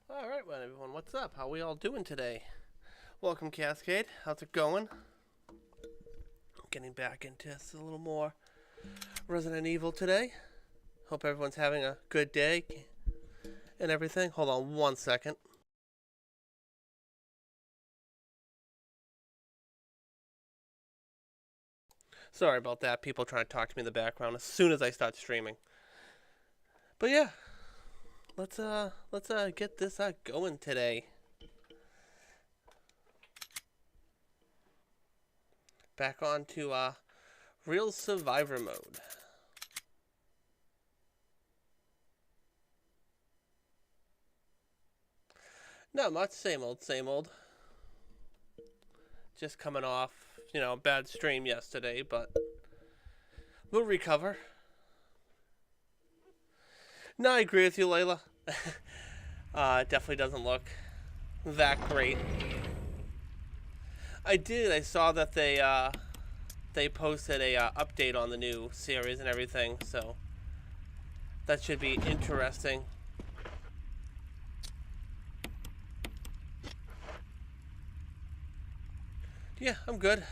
Alright, well, everyone, what's up? How we all doing today? Welcome, Cascade. How's it going? Getting back into this a little more Resident Evil today. Hope everyone's having a good day and everything. Hold on one second. Sorry about that. People trying to talk to me in the background as soon as I start streaming. But yeah, let's get this going today. Back on to real survivor mode. Not much, same old, same old. Just coming off, a bad stream yesterday, but we'll recover. No, I agree with you, Layla. It definitely doesn't look that great. I saw that they posted a update on the new series and everything, so that should be interesting. Yeah, I'm good.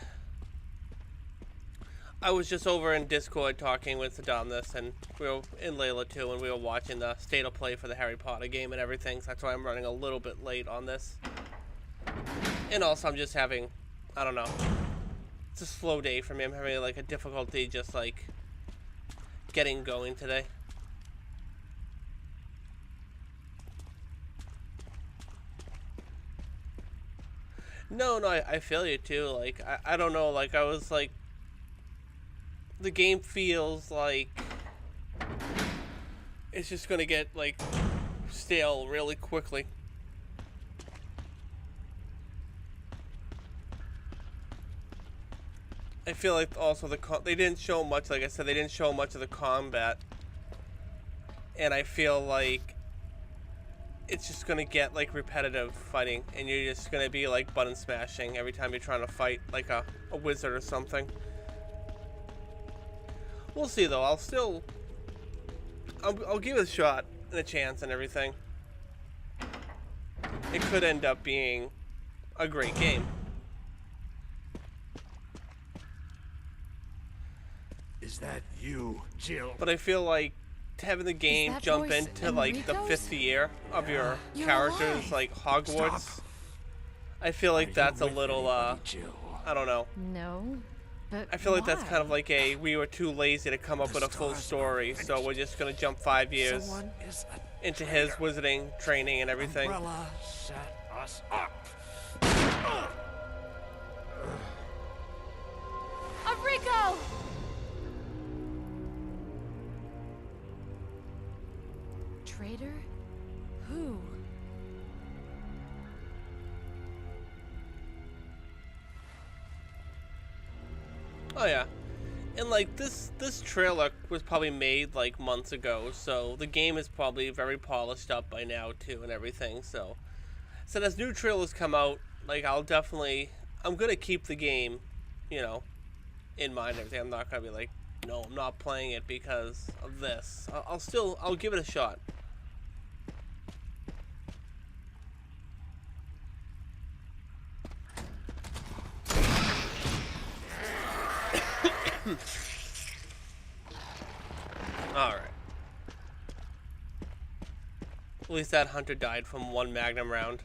I was just over in Discord talking with Adonis, and we were in Layla too, and we were watching the state of play for the Harry Potter game and everything, so that's why I'm running a little bit late on this. And also, I'm just having, I don't know, it's a slow day for me. I'm having like a difficulty just like getting going today. No, I feel you too. Like, I don't know, like, I was like, the game feels like it's just gonna get like stale really quickly. I feel like also they didn't show much, like I said, they didn't show much of the combat. And I feel like it's just gonna get like repetitive fighting, and you're just gonna be like button smashing every time you're trying to fight like a wizard or something. We'll see though. I'll give it a shot and a chance and everything. It could end up being a great game. Is that you, Jill? But I feel like having the game jump into like the 5th year of your characters, like Hogwarts. Stop. I feel like that's a little I don't know. No, but I feel like that's kind of like we were too lazy to come up with a full story, so we're just gonna jump 5 years into his wizarding training and everything. Umbrella set us up. Enrico! Traitor? Who? Oh yeah, and like this trailer was probably made like months ago, so the game is probably very polished up by now too and everything. So as new trailers come out, like I'm gonna keep the game, in mind and everything. I'm not gonna be like, no, I'm not playing it because of this. I'll give it a shot. Alright. At least that hunter died from one magnum round.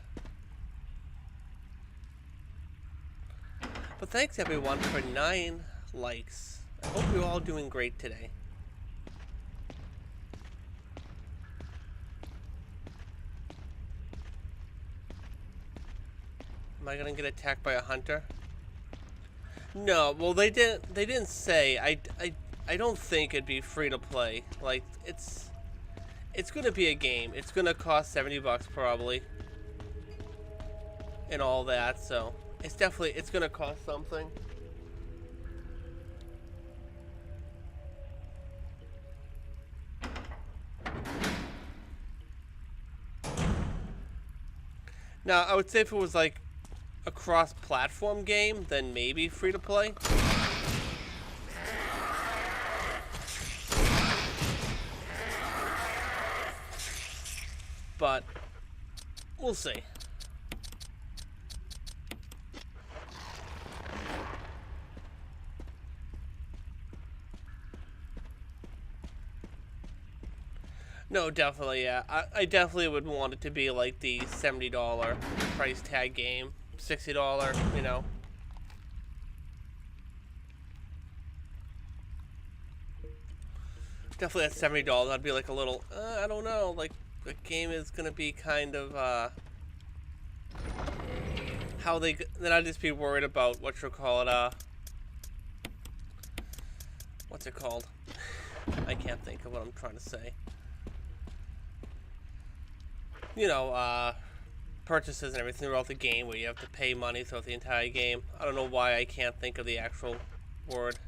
But thanks everyone for 9 likes. I hope you're all doing great today. Am I gonna get attacked by a hunter? No, well they didn't say. I don't think it'd be free to play. Like it's gonna be a game. It's gonna cost $70 probably. And all that, so it's gonna cost something. Now I would say if it was like a cross-platform game, then maybe free to play. But we'll see. No, definitely, yeah. I definitely would want it to be like the $70 price tag game. $60, you know. Definitely at $70, I'd be like a little, I don't know, like, the game is gonna be kind of, how they, then I'd just be worried about what you call it, what's it called? I can't think of what I'm trying to say. You know, purchases and everything throughout the game where you have to pay money throughout the entire game. I don't know why I can't think of the actual word.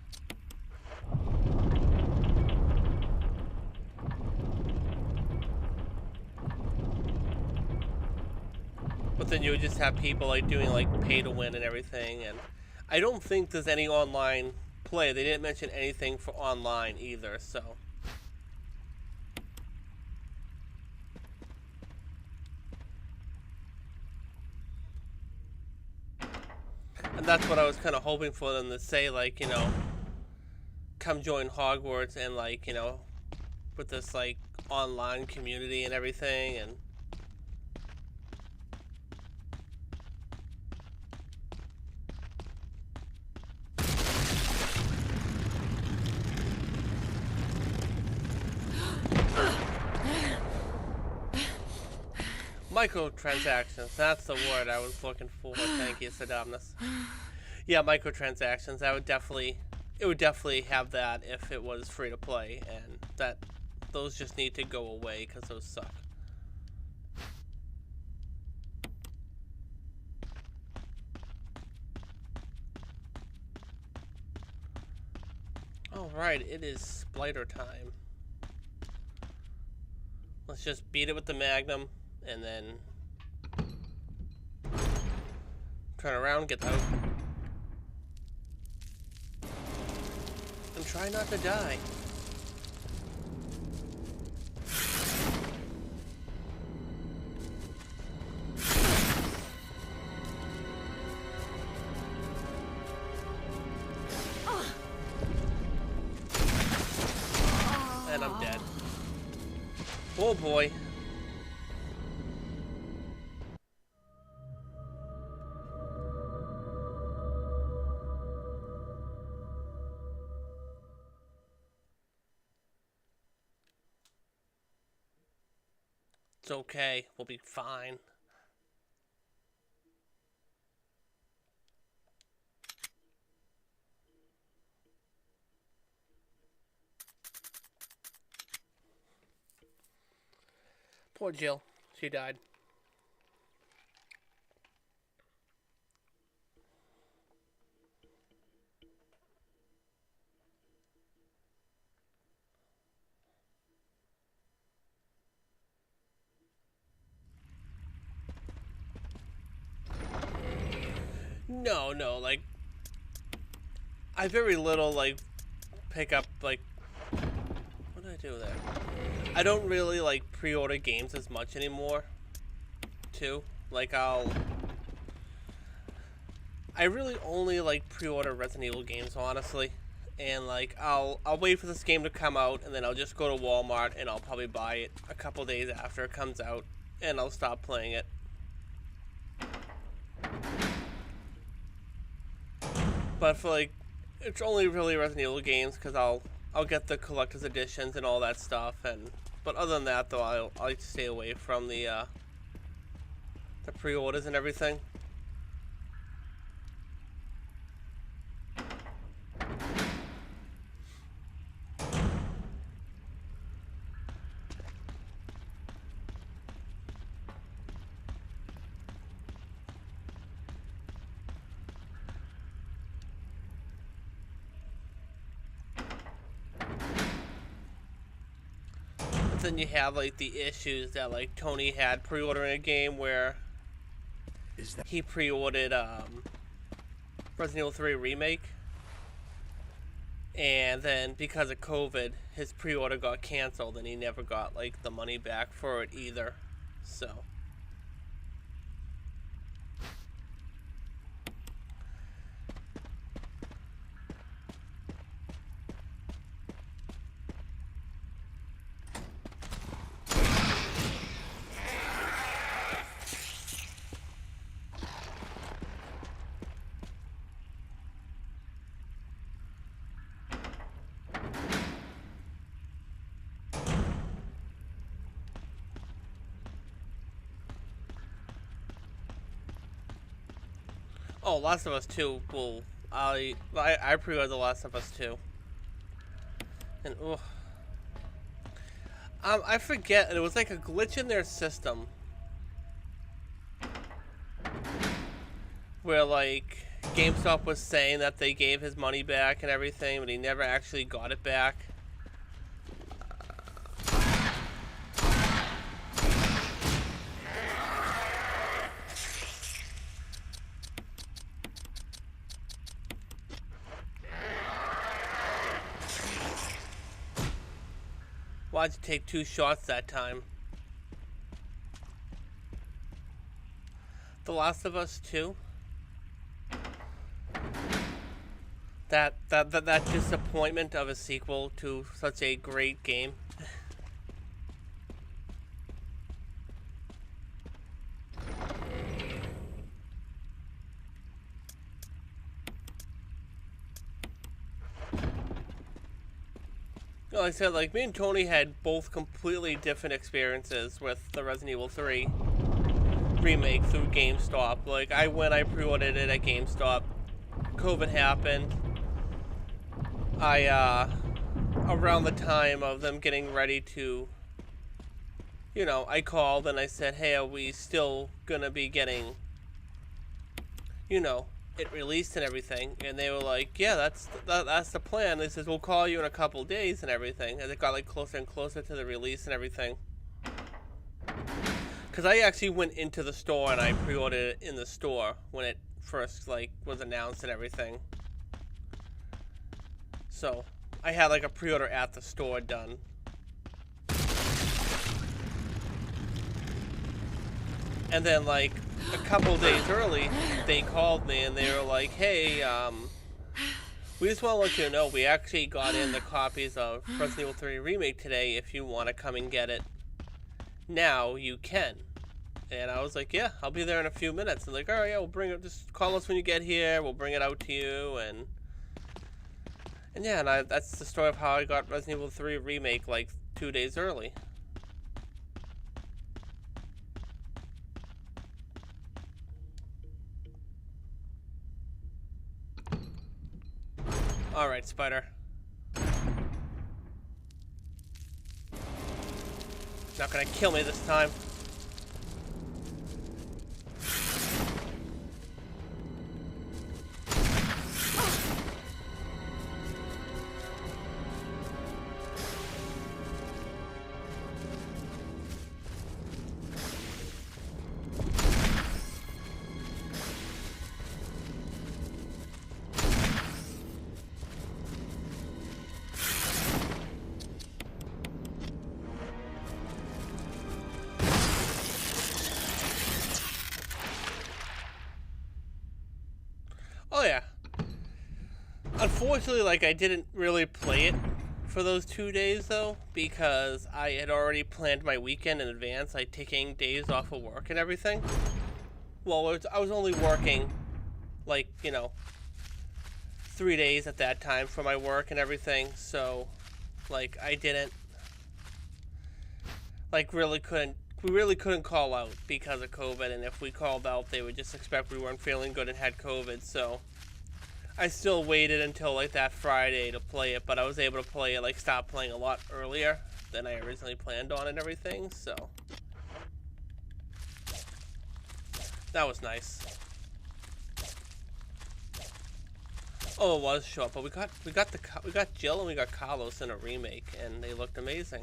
But then you would just have people like doing like pay to win and everything, and I don't think there's any online play. They didn't mention anything for online either, so. And that's what I was kind of hoping for them to say, like, you know, come join Hogwarts and like, you know, with this like online community and everything, and microtransactions. That's the word I was looking for. Thank you, Sadamnus. Yeah, microtransactions. It would definitely have that if it was free to play, and that those just need to go away because those suck. Alright, it is splitter time. Let's just beat it with the Magnum, and then turn around, get out, and try not to die. And I'm dead. Oh boy. It's okay. We'll be fine. Poor Jill. She died. No, like, I very little, like, pick up, like, what did I do there? I don't really, like, pre-order games as much anymore, too. Like, I really only, like, pre-order Resident Evil games, honestly. And, like, I'll wait for this game to come out, and then I'll just go to Walmart, and I'll probably buy it a couple days after it comes out, and I'll stop playing it. But for, like, it's only really Resident Evil games, because I'll get the collector's editions and all that stuff, and but other than that, though, I'll stay away from the pre-orders and everything. Then you have like the issues that like Tony had pre-ordering a game where he pre-ordered Resident Evil 3 Remake, and then because of COVID his pre-order got canceled and he never got like the money back for it either. So Oh, Last of Us 2 will... I pre-ordered The Last of Us 2. And, ugh. I forget, it was like a glitch in their system. Where, like, GameStop was saying that they gave his money back and everything, but he never actually got it back. Why'd you take 2 shots that time? The Last of Us 2? That disappointment of a sequel to such a great game. Like I said, like, me and Tony had both completely different experiences with the Resident Evil 3 remake through GameStop. Like, I pre-ordered it at GameStop. COVID happened. Around the time of them getting ready to, you know, I called and I said, hey, are we still gonna be getting, you know, it released and everything? And they were like, yeah, that's the plan. They says, we'll call you in a couple days and everything. As it got like closer and closer to the release and everything. Because I actually went into the store and I pre-ordered it in the store when it first like was announced and everything. So I had like a pre-order at the store done. And then like a couple days early, they called me and they were like, hey, we just want to let you know we actually got in the copies of Resident Evil 3 Remake today. If you want to come and get it now, you can. And I was like, yeah, I'll be there in a few minutes. And like, all right, yeah, we'll bring it, just call us when you get here, we'll bring it out to you. And yeah, and that's the story of how I got Resident Evil 3 Remake like 2 days early. Alright, Spider. Not gonna kill me this time. Oh yeah. Unfortunately, like, I didn't really play it for those 2 days though, because I had already planned my weekend in advance, like taking days off of work and everything. Well, I was only working, like, you know, 3 days at that time for my work and everything, so, like, I didn't, like, we really couldn't call out because of COVID, and if we called out, they would just expect we weren't feeling good and had COVID, so I still waited until, like, that Friday to play it, but I was able to play it, like, stop playing a lot earlier than I originally planned on and everything, so that was nice. Oh, it was short, but we got Jill and we got Carlos in a remake, and they looked amazing.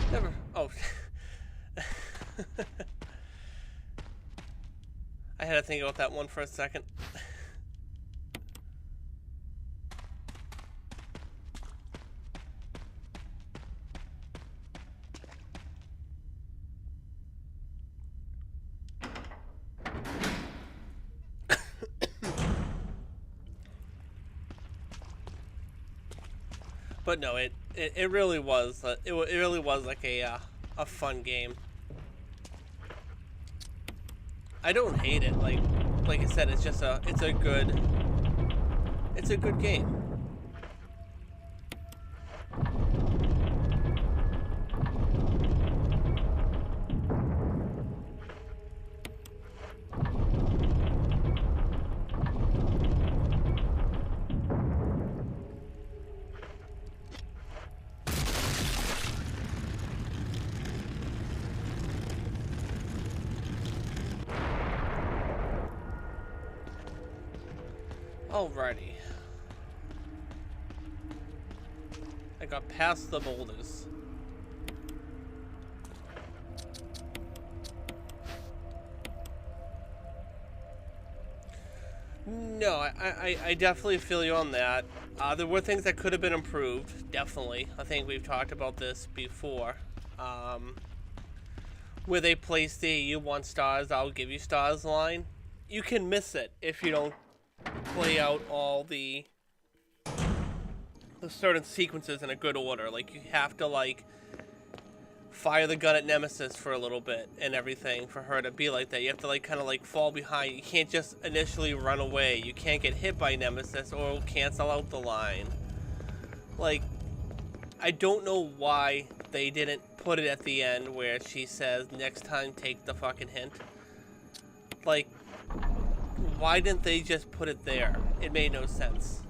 Never. Oh. I had to think about that one for a second. But no, it really was it really was like a fun game. I don't hate it. Like, like I said, it's just it's a good game. Alrighty. I got past the boulders. No, I definitely feel you on that. There were things that could have been improved, definitely. I think we've talked about this before. Where they place the "you want stars, I'll give you stars" line. You can miss it if you don't play out all the certain sequences in a good order. Like, you have to, like, fire the gun at Nemesis for a little bit and everything for her to be like that. You have to, like, kind of, like, fall behind. You can't just initially run away. You can't get hit by Nemesis or it'll cancel out the line. Like, I don't know why they didn't put it at the end where she says, "next time, take the fucking hint." Like, why didn't they just put it there? It made no sense.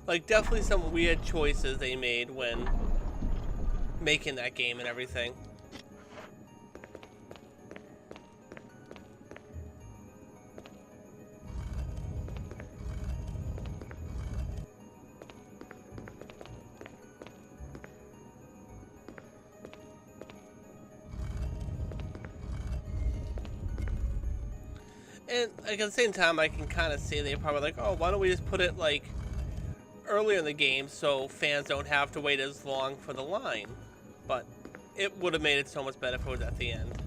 Like, definitely some weird choices they made when making that game and everything. And like at the same time, I can kind of see they're probably like, "Oh, why don't we just put it like earlier in the game so fans don't have to wait as long for the line?" But it would have made it so much better if it was at the end.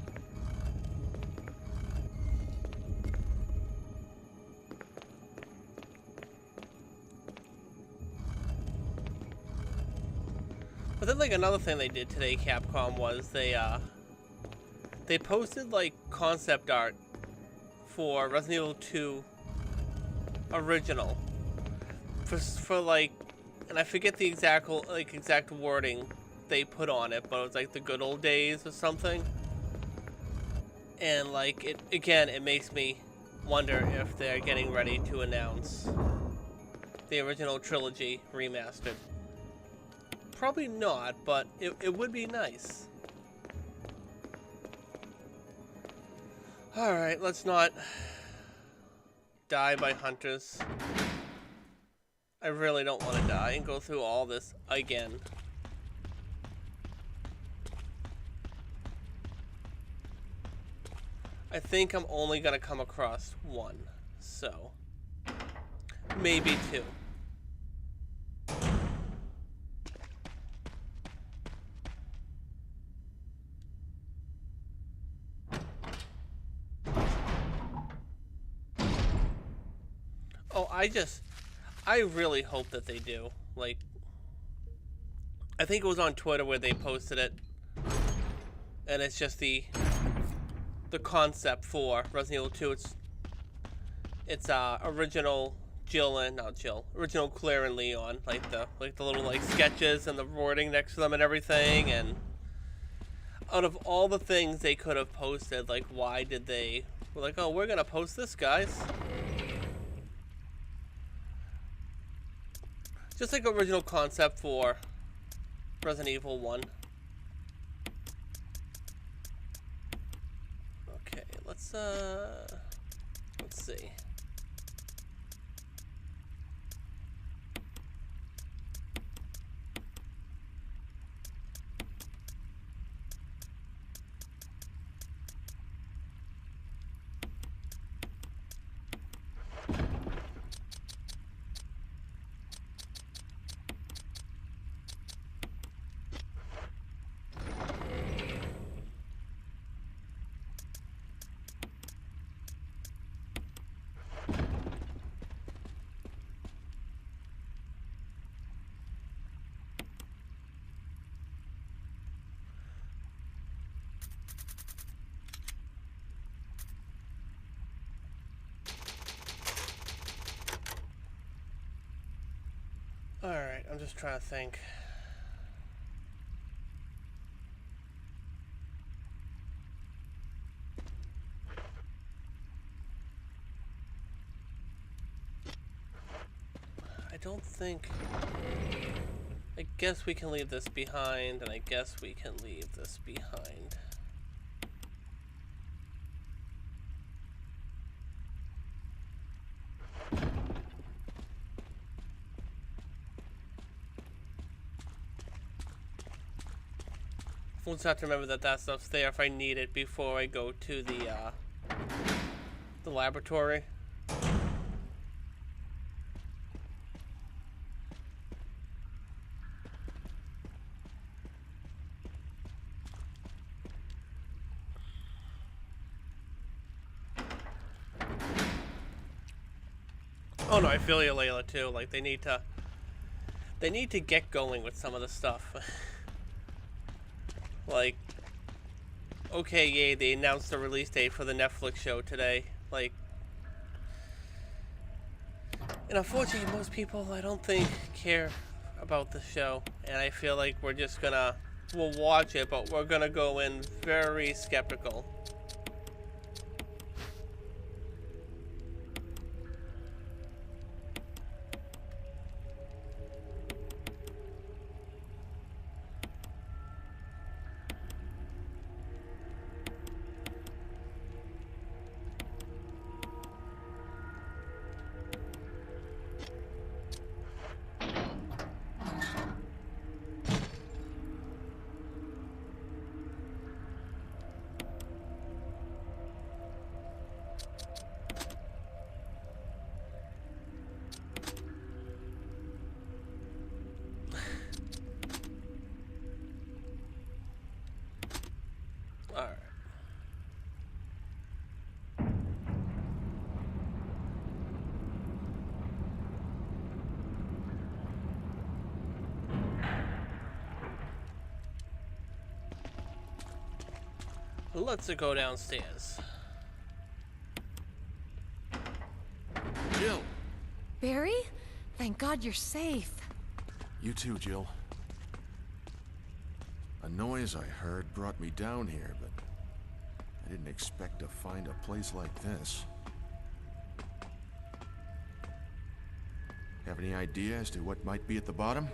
But then, like, another thing they did today, Capcom, was they posted like concept art for Resident Evil 2 original for like, and I forget the exact wording they put on it, but it was like the good old days or something. And like, it makes me wonder if they're getting ready to announce the original trilogy remastered. Probably not, but it would be nice. Alright, let's not die by hunters. I really don't want to die and go through all this again. I think I'm only gonna come across one, so maybe two. Oh, I really hope that they do. Like, I think it was on Twitter where they posted it, and it's just the concept for Resident Evil 2. It's original original Claire and Leon, like the little like sketches and the wording next to them and everything. And out of all the things they could have posted, like, why did they? We're like, oh, we're gonna post this, guys. Just like original concept for Resident Evil 1. Okay, let's see. I'm just trying to think. I don't think... I guess we can leave this behind, and I guess we can leave this behind. We'll just have to remember that that stuff's there if I need it before I go to the laboratory. Oh no, I feel you, Layla, too. Like, they need to get going with some of the stuff. Like, okay, yay, they announced the release date for the Netflix show today. Like, and unfortunately, most people, I don't think, care about the show. And I feel like we're just we'll watch it, but we're gonna go in very skeptical. Alright. Let's go downstairs. Jill! Barry? Thank God you're safe. You too, Jill. A noise I heard brought me down here, but I didn't expect to find a place like this. Have any idea as to what might be at the bottom?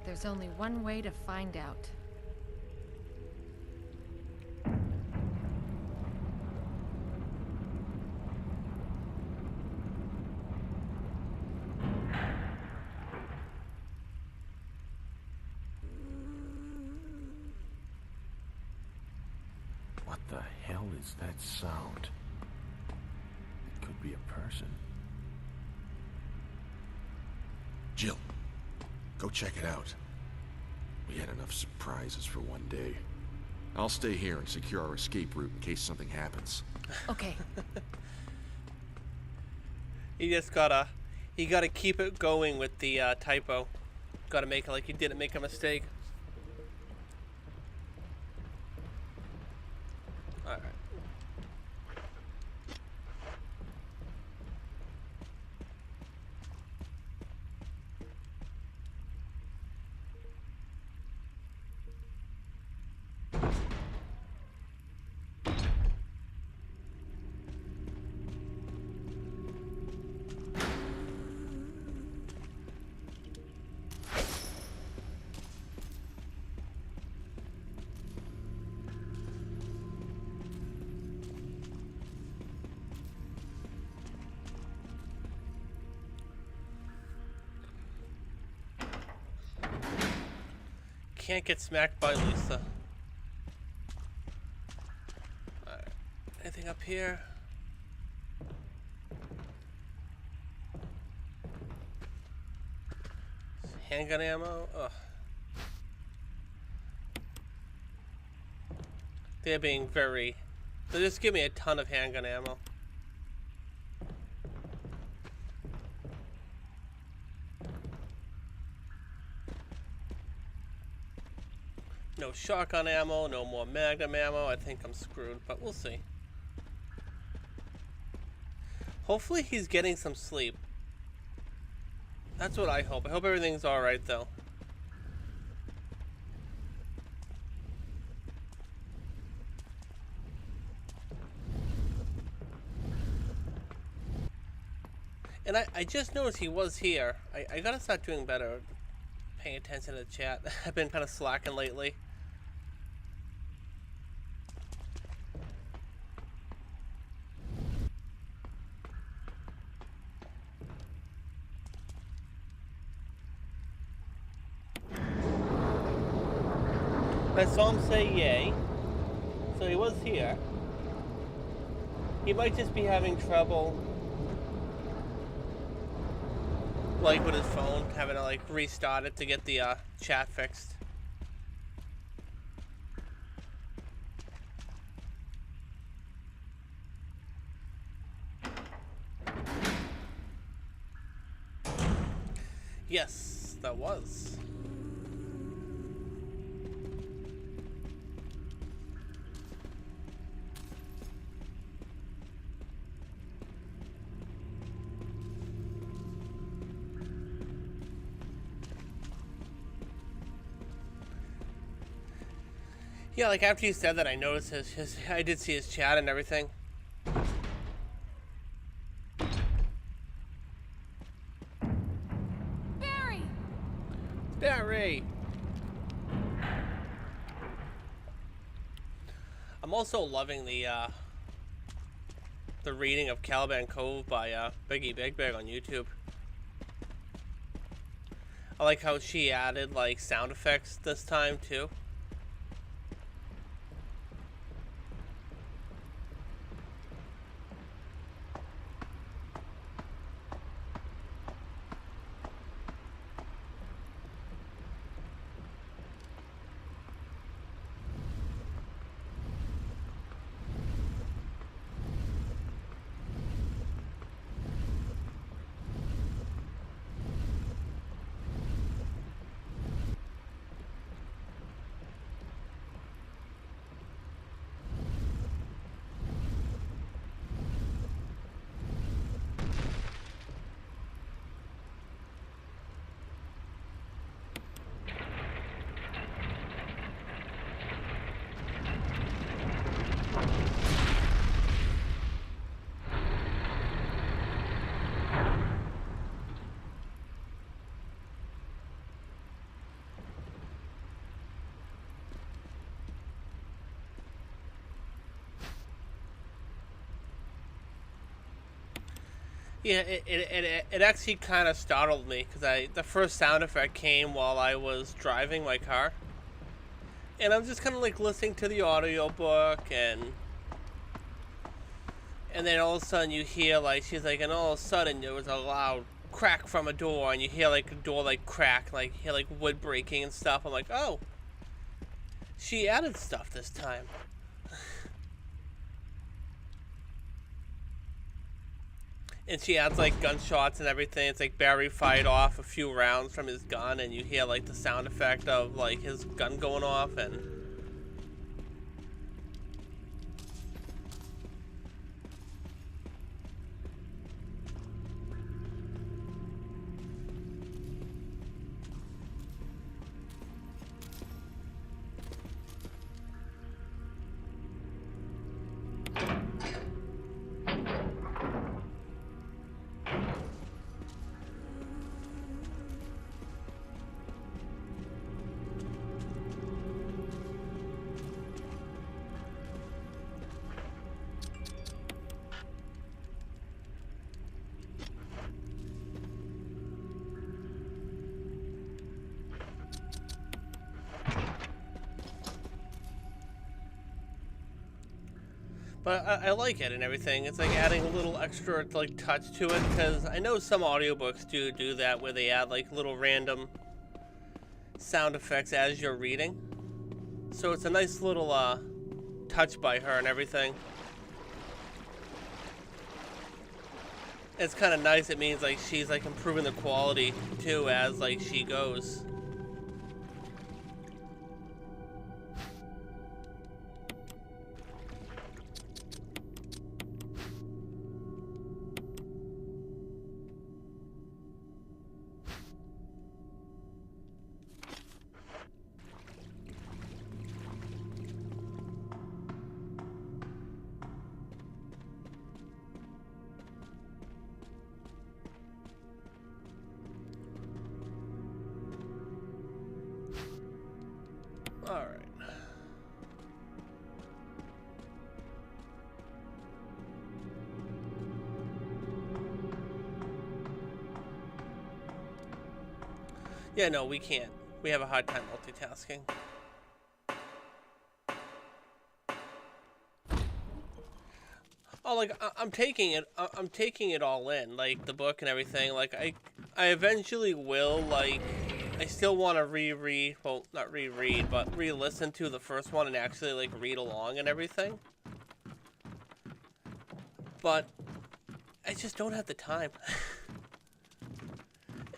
There's only one way to find out. What the hell is that sound? It could be a person. Jill, go check it out. We had enough surprises for one day. I'll stay here and secure our escape route in case something happens. Okay. You gotta keep it going with the typo. Gotta make it like you didn't make a mistake. Alright. Can't get smacked by Lisa. Alright. Anything up here? Handgun ammo? Ugh. They're just give me a ton of handgun ammo. No shotgun ammo, no more magnum ammo. I think I'm screwed, but we'll see. Hopefully he's getting some sleep. That's what I hope. I hope everything's alright, though. And I just noticed he was here. I gotta start doing better, paying attention to the chat. I've been kind of slacking lately. I saw him say yay, so he was here. He might just be having trouble, like with his phone, having to like restart it to get the chat fixed. Yes, that was. Yeah, like after you said that, I noticed I did see his chat and everything. Barry! Barry! I'm also loving the reading of Caliban Cove by Biggie Big Big on YouTube. I like how she added like sound effects this time too. Yeah, it actually kind of startled me because the first sound effect came while I was driving my car, and I'm just kind of like listening to the audiobook, and then all of a sudden you hear like she's like, and all of a sudden there was a loud crack from a door, and you hear like a door like crack, like you hear like wood breaking and stuff. I'm like, oh, she added stuff this time. And she adds like gunshots and everything. It's like Barry fired off a few rounds from his gun, and you hear like the sound effect of like his gun going off. And but I like it and everything. It's like adding a little extra like touch to it, because I know some audiobooks do that where they add like little random sound effects as you're reading. So it's a nice little touch by her and everything. It's kind of nice. It means like she's like improving the quality too as like she goes. Yeah, no, we can't. We have a hard time multitasking. Oh, like I'm taking it. I'm taking it all in, like the book and everything. Like I eventually will. Like, I still want to reread. Well, not reread, but re-listen to the first one and actually like read along and everything. But I just don't have the time.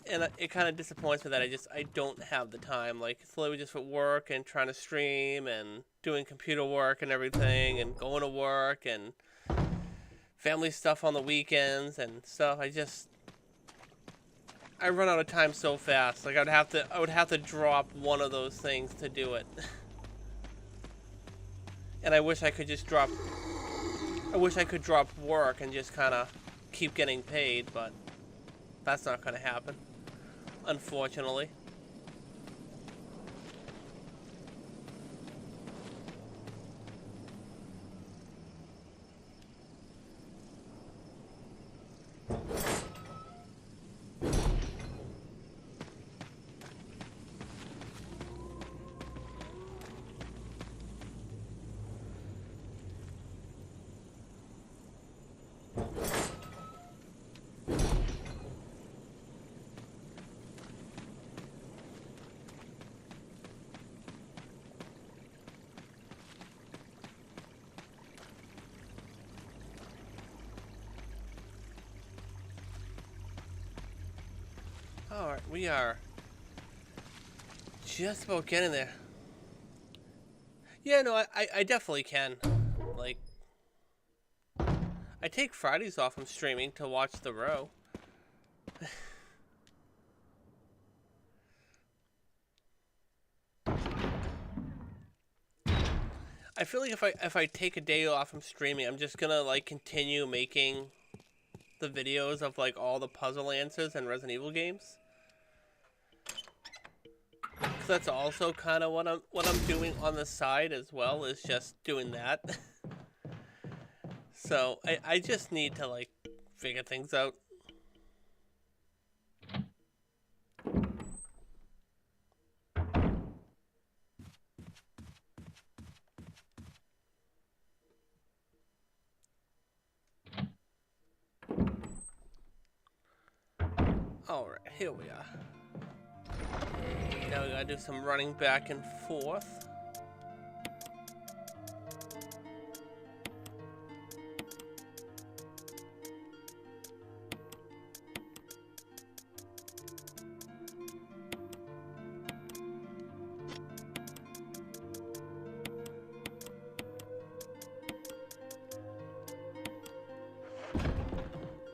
And it kind of disappoints me that I don't have the time. Like, it's literally just with work and trying to stream and doing computer work and everything and going to work and family stuff on the weekends and stuff. I run out of time so fast. Like, I would have to drop one of those things to do it. And I wish I could drop work and just kind of keep getting paid, but that's not going to happen, unfortunately. Alright, we are just about getting there. Yeah, no, I definitely can. Like, I take Fridays off from streaming to watch The Row. I feel like if I take a day off from streaming, I'm just gonna like continue making the videos of like all the puzzle answers and Resident Evil games. Cause that's also kind of what I'm doing on the side as well, is just doing that. So I just need to like figure things out. Alright, here we are. Now we gotta do some running back and forth.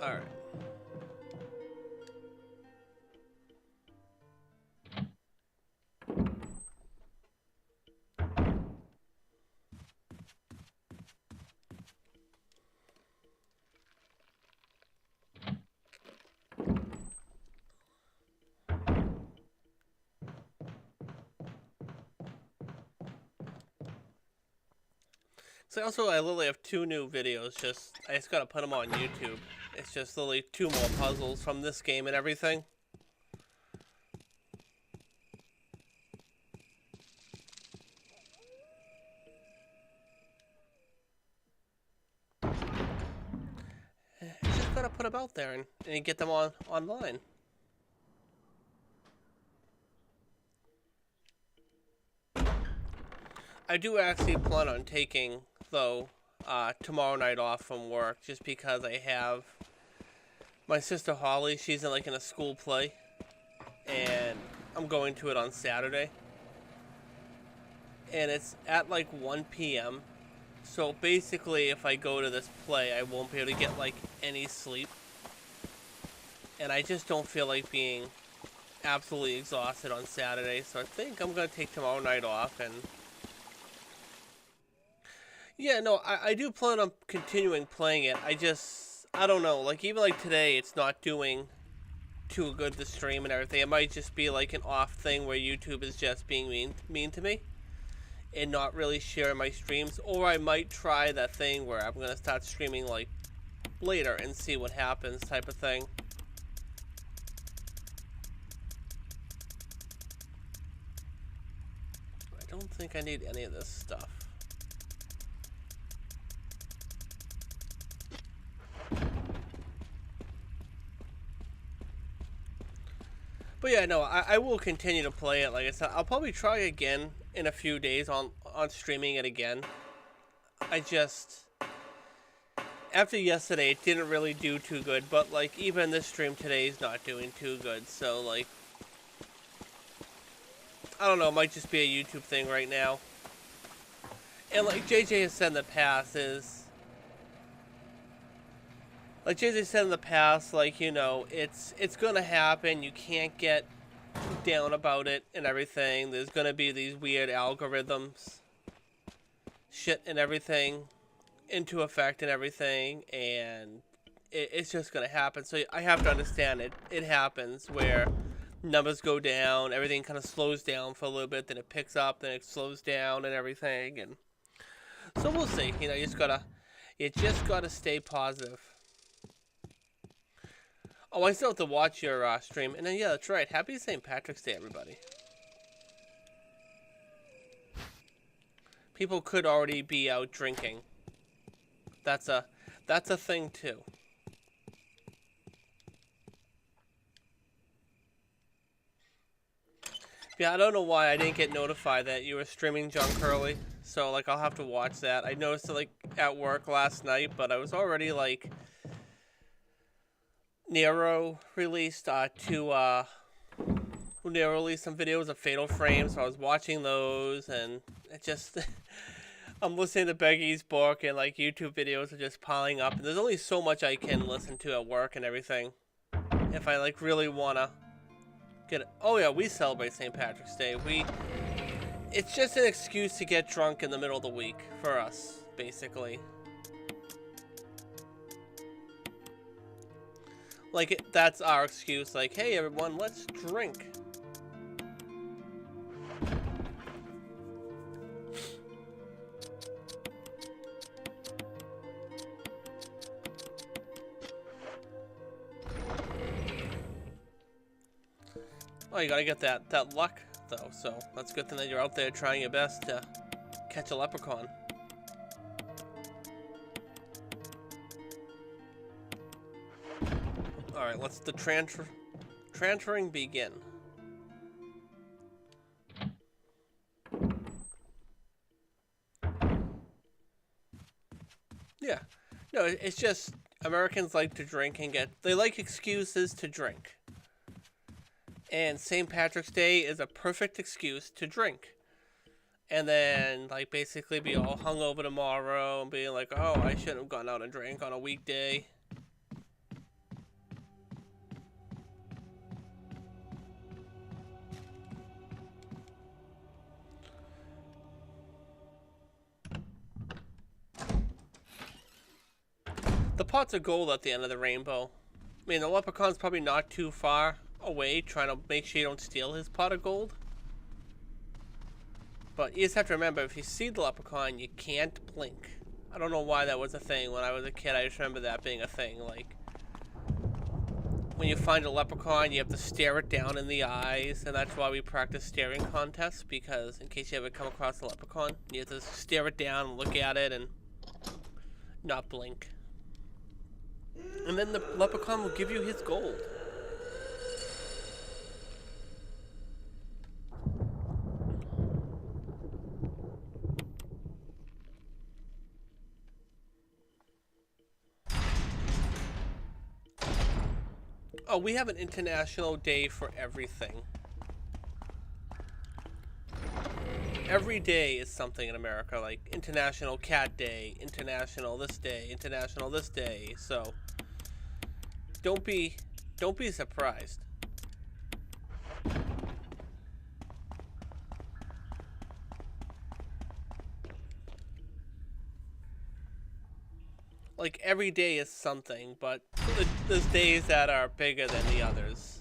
Alright. So also, I literally have 2 new videos. I just gotta put them on YouTube. It's just literally 2 more puzzles from this game and everything. I just gotta put them out there and get them online. I do actually plan on taking, though, tomorrow night off from work, just because I have my sister Holly. She's in a school play, and I'm going to it on Saturday, and it's at like 1 p.m. So basically, if I go to this play, I won't be able to get like any sleep, and I just don't feel like being absolutely exhausted on Saturday. So I think I'm gonna take tomorrow night off. And yeah, no, I do plan on continuing playing it. I don't know. Like, even like today, it's not doing too good to stream and everything. It might just be like an off thing where YouTube is just being mean to me and not really sharing my streams. Or I might try that thing where I'm gonna start streaming like later and see what happens, type of thing. don't think I need any of this stuff. But yeah, no, I will continue to play it. Like I said, I'll probably try again in a few days on streaming it again. I just, after yesterday, it didn't really do too good. But like even this stream today is not doing too good. So like, I don't know. It might just be a YouTube thing right now. And like JJ has said in the past is, like JJ said in the past, like, you know, it's gonna happen. You can't get down about it and everything. There's gonna be these weird algorithms, shit and everything, into effect and everything, and it's just gonna happen. So I have to understand it. It happens where numbers go down, everything kind of slows down for a little bit, then it picks up, then it slows down and everything, and so we'll see. You know, you just gotta stay positive. Oh, I still have to watch your stream. And then, yeah, that's right. Happy St. Patrick's Day, everybody. People could already be out drinking. That's a thing, too. Yeah, I don't know why I didn't get notified that you were streaming Junk early. So, like, I'll have to watch that. I noticed it, like, at work last night, but I was already, like... Nero released Nero released some videos of Fatal Frame, so I was watching those, and it just I'm listening to Beggy's book, and like YouTube videos are just piling up, and there's only so much I can listen to at work and everything if I like really wanna get it. Oh yeah, we celebrate St. Patrick's Day. It's just an excuse to get drunk in the middle of the week for us, basically. Like, that's our excuse. Like, hey, everyone, let's drink. Oh, you gotta get that luck, though. So, that's a good thing that you're out there trying your best to catch a leprechaun. Alright, let's the transferring begin. Yeah. No, it's just Americans like to drink and they like excuses to drink. And St. Patrick's Day is a perfect excuse to drink. And then, like, basically be all hungover tomorrow and being like, oh, I shouldn't have gone out and drank on a weekday. The pots of gold at the end of the rainbow. I mean, the leprechaun's probably not too far away, trying to make sure you don't steal his pot of gold. But you just have to remember, if you see the leprechaun, you can't blink. I don't know why that was a thing when I was a kid. I just remember that being a thing. Like, when you find a leprechaun, you have to stare it down in the eyes, and that's why we practice staring contests, because in case you ever come across a leprechaun, you have to stare it down and look at it and not blink. And then the leprechaun will give you his gold. Oh, we have an international day for everything. Every day is something in America, like International Cat Day, International this day, International this day, so... Don't be surprised. Like, every day is something, but there's days that are bigger than the others.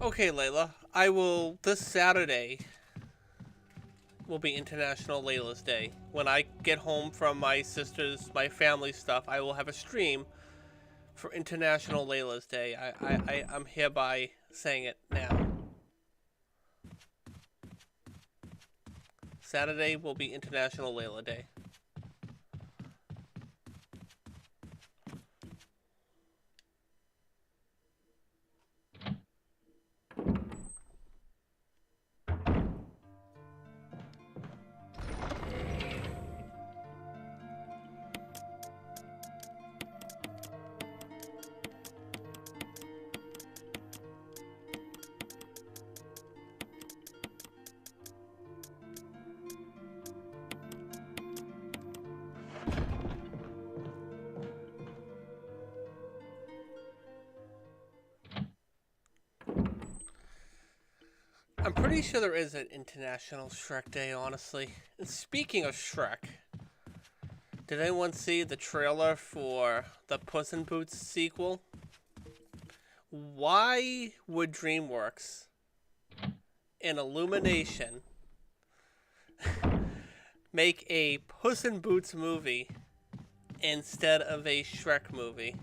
Okay, Layla. I will. This Saturday will be International Layla's Day. When I get home from my family stuff, I will have a stream for International Layla's Day. I'm hereby saying it now. Saturday will be International Layla Day. I'm pretty sure there is an International Shrek Day, honestly. And speaking of Shrek, did anyone see the trailer for the Puss in Boots sequel? Why would DreamWorks and Illumination make a Puss in Boots movie instead of a Shrek movie?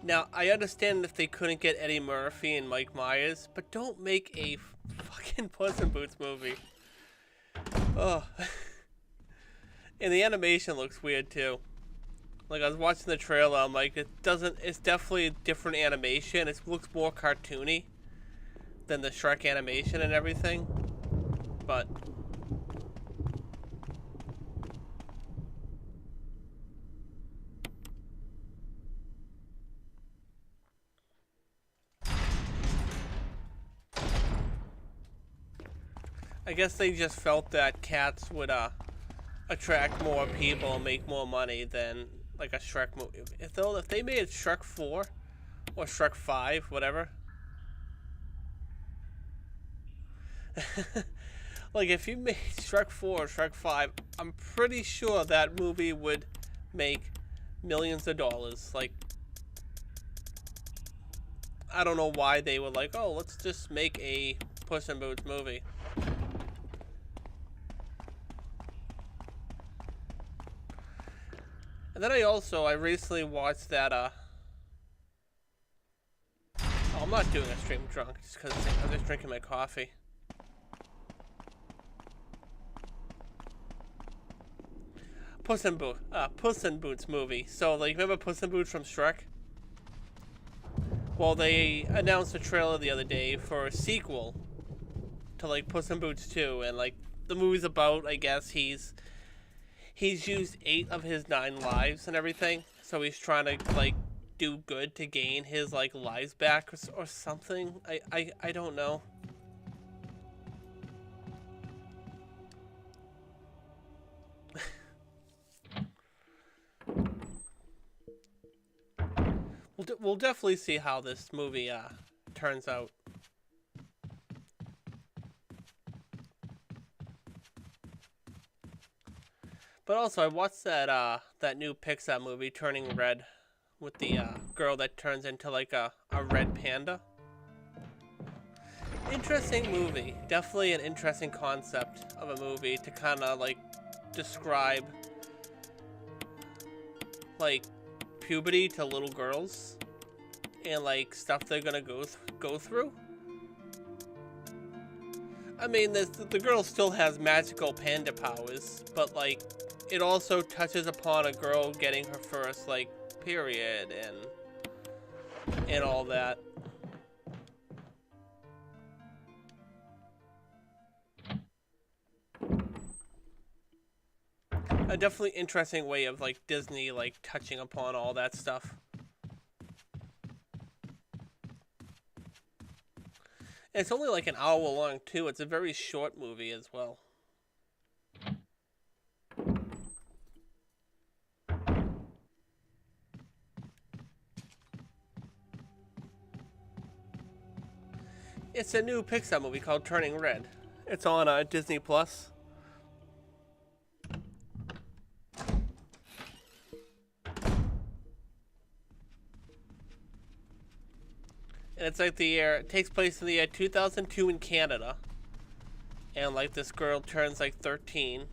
Now, I understand if they couldn't get Eddie Murphy and Mike Myers, but don't make a fucking Puss in Boots movie. Oh. And the animation looks weird too. Like, I was watching the trailer, I'm like, it's definitely a different animation. It looks more cartoony than the Shrek animation and everything. But I guess they just felt that cats would attract more people and make more money than like a Shrek movie. If they made Shrek 4 or Shrek 5, whatever. Like, if you made Shrek 4 or Shrek 5, I'm pretty sure that movie would make millions of dollars. Like, I don't know why they were like, oh, let's just make a Puss in Boots movie. And then I recently watched that, oh, I'm not doing a stream drunk, just because I'm just drinking my coffee. Puss in Boots movie. So, like, remember Puss in Boots from Shrek? Well, they announced a trailer the other day for a sequel to, like, Puss in Boots 2, and, like, the movie's about, I guess, he's used 8 of his 9 lives and everything, so he's trying to, like, do good to gain his, like, lives back or something. I don't know. We'll definitely see how this movie turns out. But also, I watched that new Pixar movie, Turning Red, with the girl that turns into like a red panda. Interesting movie. Definitely an interesting concept of a movie to kind of like describe like puberty to little girls and like stuff they're gonna go through. I mean, the girl still has magical panda powers, but like it also touches upon a girl getting her first like period and all that. A definitely interesting way of like Disney like touching upon all that stuff. And it's only like an hour long too. It's a very short movie as well. It's a new Pixar movie called Turning Red. It's on Disney Plus. and it's like the year, it takes place in the year 2002 in Canada, and like this girl turns like 13,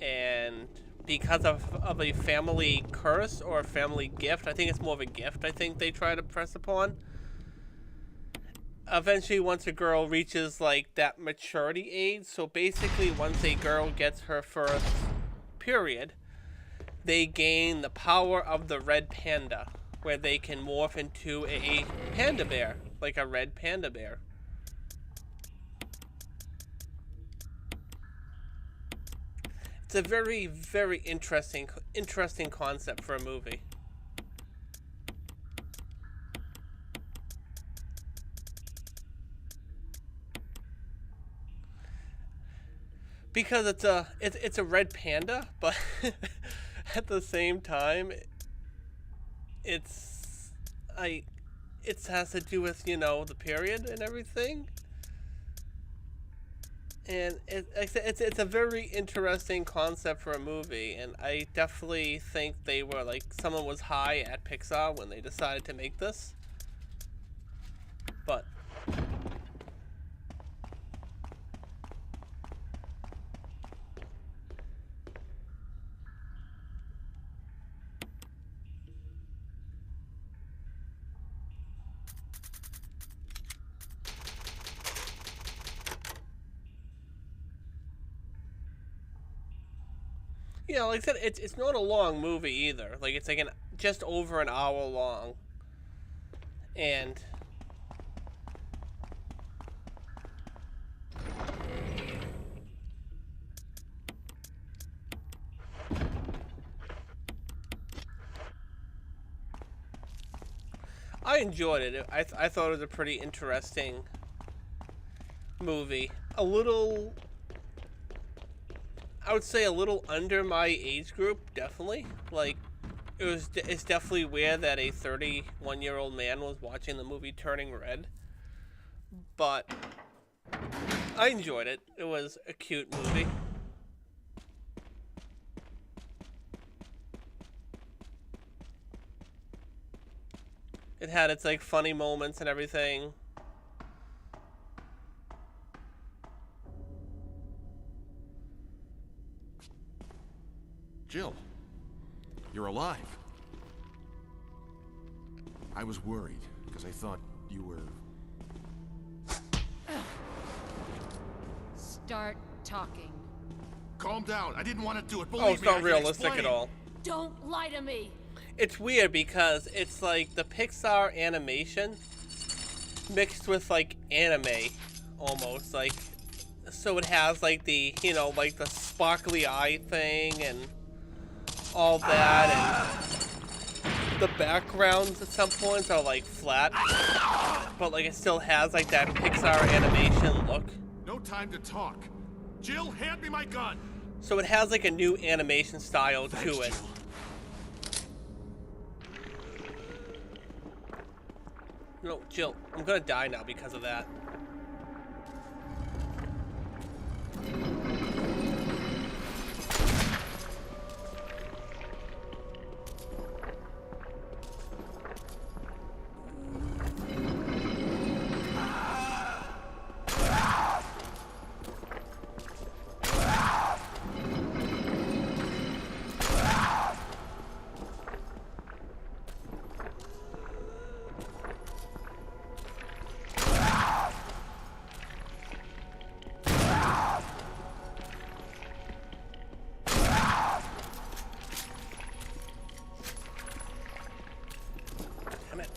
and because of a family curse or a family gift, I think it's more of a gift, I think they try to press upon. Eventually, once a girl reaches like that maturity age, so basically once a girl gets her first period, they gain the power of the red panda, where they can morph into a panda bear, like a red panda bear. It's a very, very interesting concept for a movie. Because it's a red panda, but at the same time, it's it has to do with, you know, the period and everything. And it's a very interesting concept for a movie, and I definitely think they were like, someone was high at Pixar when they decided to make this. But yeah, like I said, it's not a long movie either. Like it's like just over an hour long, and I enjoyed it. I thought it was a pretty interesting movie. A little, I would say a little under my age group, definitely. Like, it's definitely weird that a 31-year-old man was watching the movie Turning Red. But I enjoyed it. It was a cute movie. It had its like funny moments and everything. Jill, you're alive. I was worried, because I thought you were... Start talking. Calm down, I didn't want to do it, believe Oh, it's me, I not can realistic explain. at all. Don't lie to me! It's weird because it's like the Pixar animation mixed with like anime, almost. Like, so it has like the, you know, like the sparkly eye thing and all that, and the backgrounds at some points are like flat, but like it still has like that Pixar animation look. No time to talk. Jill, hand me my gun. So it has like a new animation style to it. Jill. No, Jill, I'm gonna die now because of that. Damn it.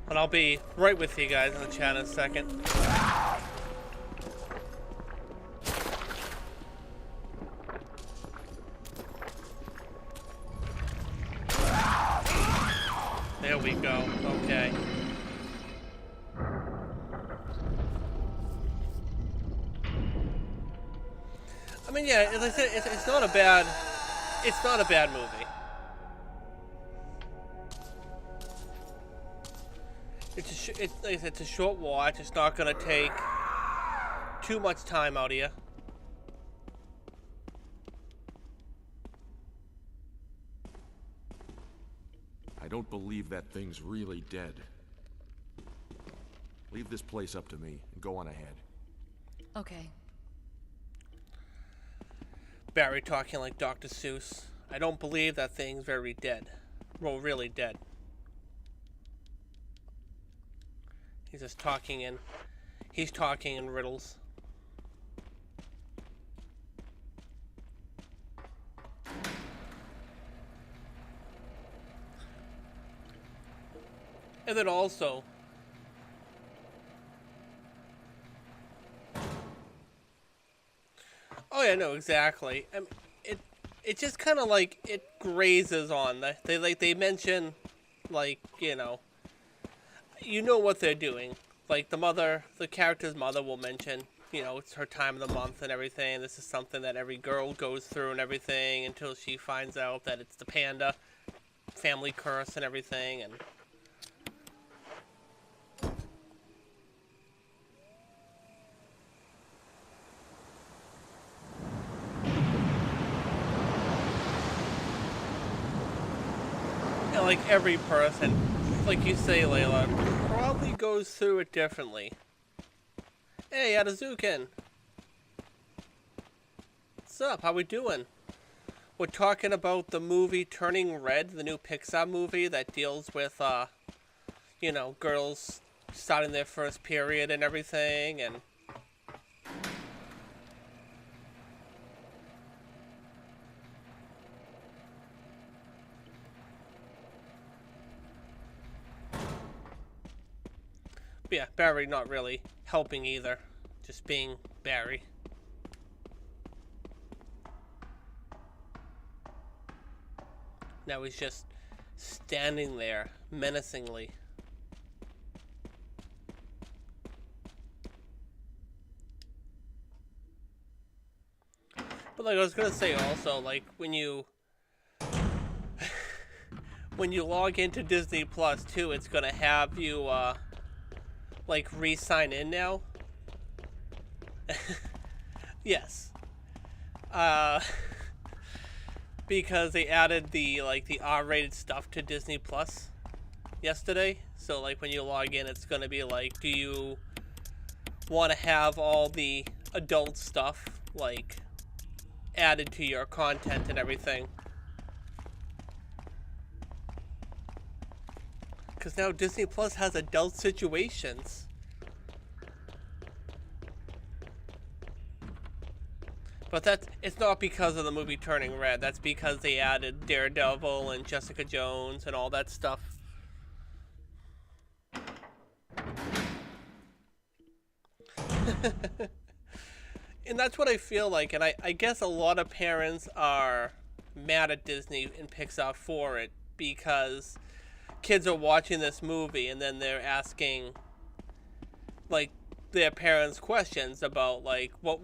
And I'll be right with you guys in the chat in a second. There we go. Okay. I mean, yeah, as I said, it's not a bad movie. Like I said, it's a short watch. It's not gonna take too much time out of you. I don't believe that thing's really dead. Leave this place up to me and go on ahead. Okay. Barry talking like Dr. Seuss. I don't believe that thing's very dead. Well, really dead. He's just talking in... He's talking in riddles. And then also... Oh yeah, no, exactly. I mean, it just kind of like it grazes on. They mention, like, you know what they're doing. Like the character's mother will mention, it's her time of the month and everything. This is something that every girl goes through and everything until she finds out that it's the panda family curse and everything. And like every person, like you say, Layla, probably goes through it differently. Hey, Atazukin. What's up? How we doing? We're talking about the movie Turning Red, the new Pixar movie that deals with, girls starting their first period and everything, and... But yeah, Barry not really helping either. Just being Barry. Now he's just standing there menacingly. But like I was gonna say also, like when you log into Disney Plus too, it's gonna have you like re-sign in now. Yes. Because they added the R-rated stuff to Disney Plus yesterday. So like when you log in, it's gonna be like, do you want to have all the adult stuff like added to your content and everything? Because now Disney Plus has adult situations. But it's not because of the movie Turning Red. That's because they added Daredevil and Jessica Jones and all that stuff. And that's what I feel like. And I guess a lot of parents are mad at Disney and Pixar for it, because kids are watching this movie and then they're asking like their parents questions about like what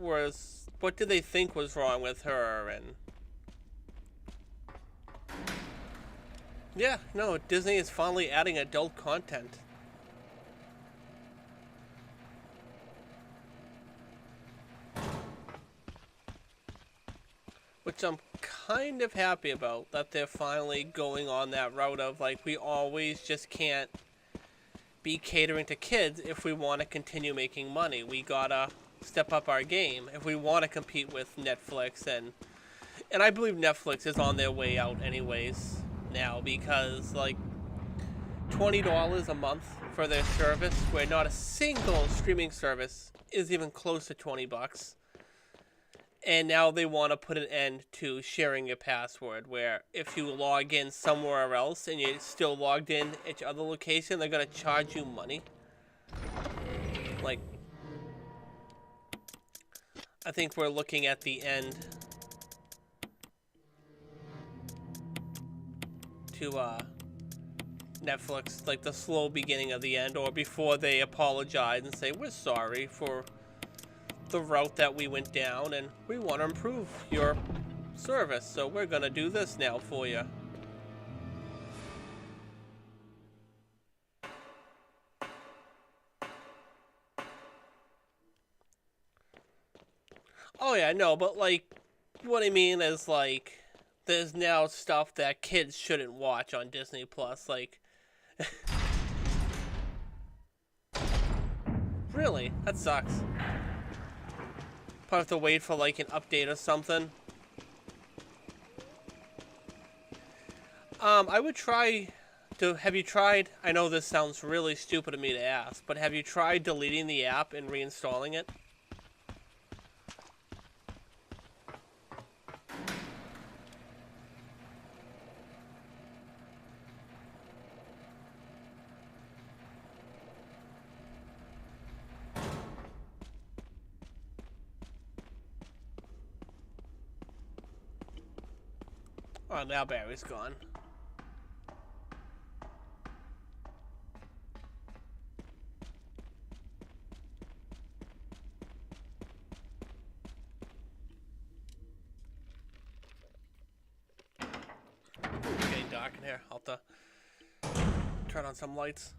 did they think was wrong with her. And yeah, no, Disney is finally adding adult content. Which I'm kind of happy about, that they're finally going on that route of like, we always just can't be catering to kids if we want to continue making money. We gotta step up our game if we want to compete with Netflix, and I believe Netflix is on their way out anyways now, because like $20 a month for their service, where not a single streaming service is even close to $20. And now they want to put an end to sharing your password, where if you log in somewhere else and you're still logged in at your other location, they're going to charge you money. Like, I think we're looking at the end to Netflix, like the slow beginning of the end, or before they apologize and say, we're sorry for the route that we went down and we want to improve your service, so we're going to do this now for you. Oh yeah, no, but like, what I mean is like, there's now stuff that kids shouldn't watch on Disney Plus. Like, really, that sucks. Probably have to wait for like an update or something. I would try to. Have you tried? I know this sounds really stupid of me to ask, but have you tried deleting the app and reinstalling it? Oh, now Barry's gone. It's getting dark in here. I'll have to turn on some lights.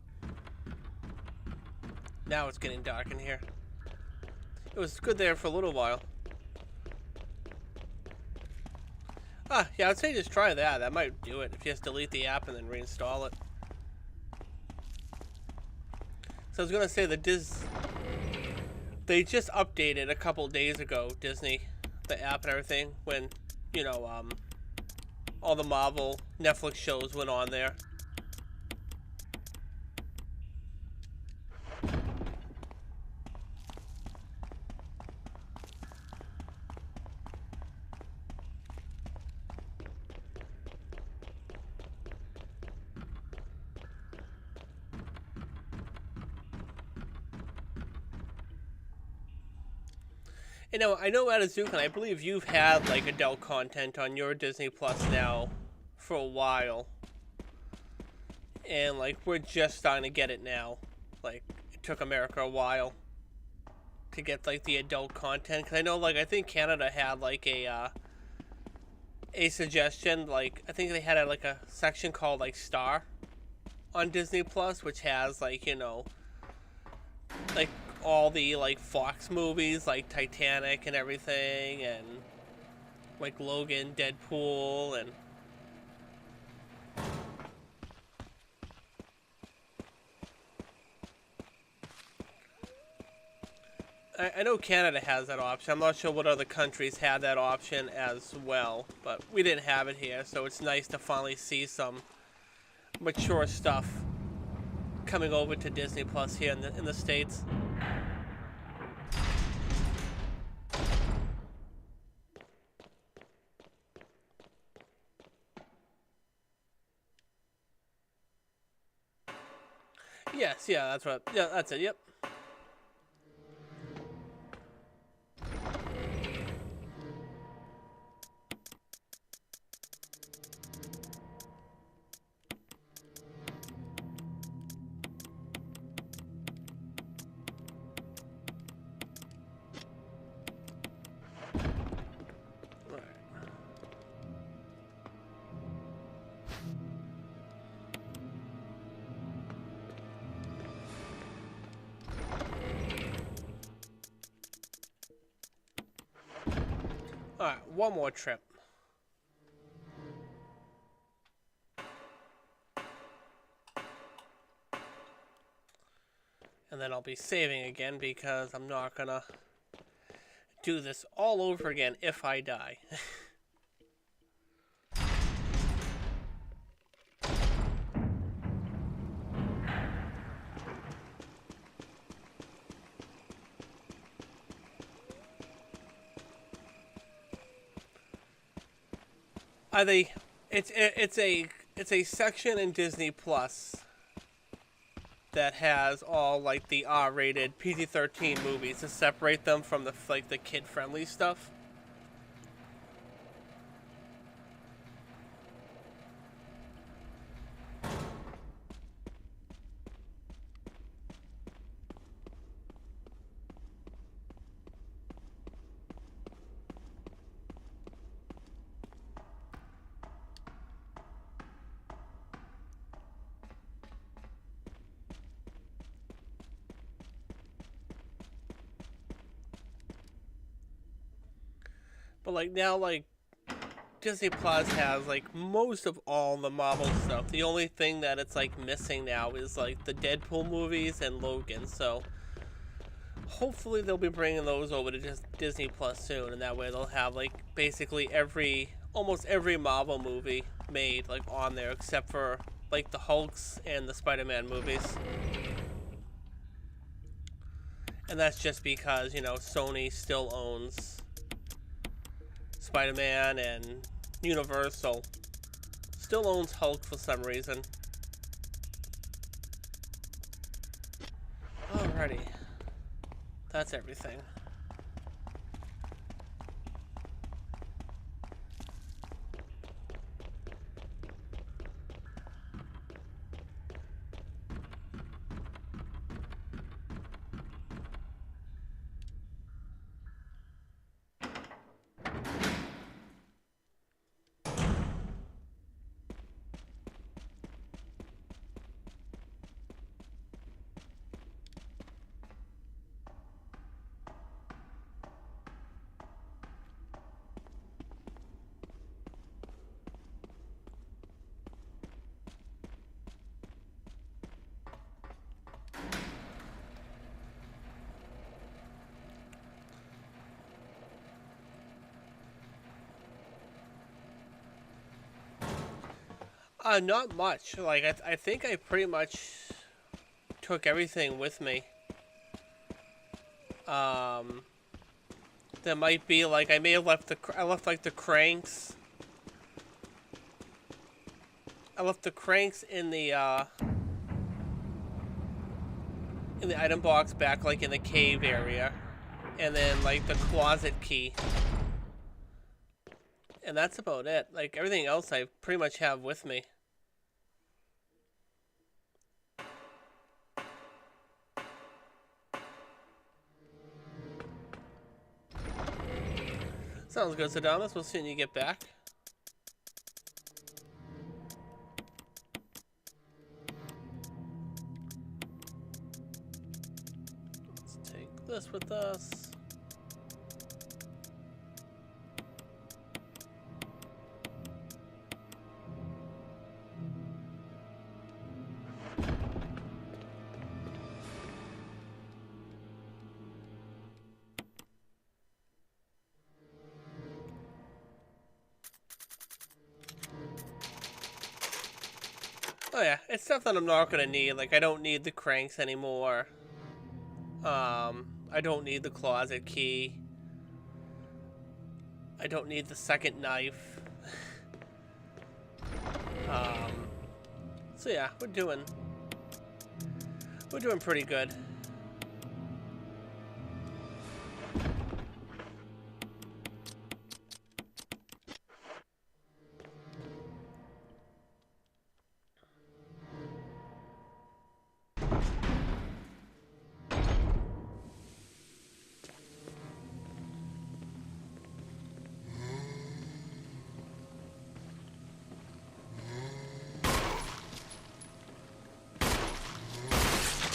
Now it's getting dark in here. It was good there for a little while. Ah, yeah, I'd say just try that. That might do it. If you just delete the app and then reinstall it. So I was gonna say they just updated a couple days ago, Disney, the app and everything, when, you know, all the Marvel Netflix shows went on there. You know, I know Atazuka, I believe you've had like adult content on your Disney Plus now for a while. And like we're just starting to get it now. Like it took America a while to get like the adult content, cuz I know like I think Canada had like a suggestion, like I think they had like a section called like Star on Disney Plus, which has like, you know, like all the like Fox movies like Titanic and everything, and like Logan, Deadpool, and I know Canada has that option. I'm not sure what other countries have that option as well, but we didn't have it here, so it's nice to finally see some mature stuff coming over to Disney Plus here in the States. Yes, yeah, that's what. Yeah, that's it. Yep. All right. All right, one more trip. And then I'll be saving again because I'm not gonna do this all over again if I die. Are they? It's a section in Disney Plus that has all like the R-rated PG-13 movies to separate them from the like the kid-friendly stuff. But like now, like Disney Plus has like most of all the Marvel stuff. The only thing that it's like missing now is like the Deadpool movies and Logan. So hopefully they'll be bringing those over to just Disney Plus soon, and that way they'll have like basically almost every Marvel movie made like on there except for like the Hulks and the Spider-Man movies. And that's just because, you know, Sony still owns Spider-Man, and Universal still owns Hulk for some reason. Alrighty. That's everything. Not much. Like, I think I pretty much took everything with me. There might be, like, I may have I left, like, the cranks. I left the cranks in the item box back, like, in the cave area. And then, like, the closet key. And that's about it. Like, everything else I pretty much have with me. Sounds good, Sadamas. We'll see when you get back. Let's take this with us. Oh yeah, it's stuff that I'm not gonna need. Like, I don't need the cranks anymore. I don't need the closet key. I don't need the second knife. So yeah, we're doing pretty good.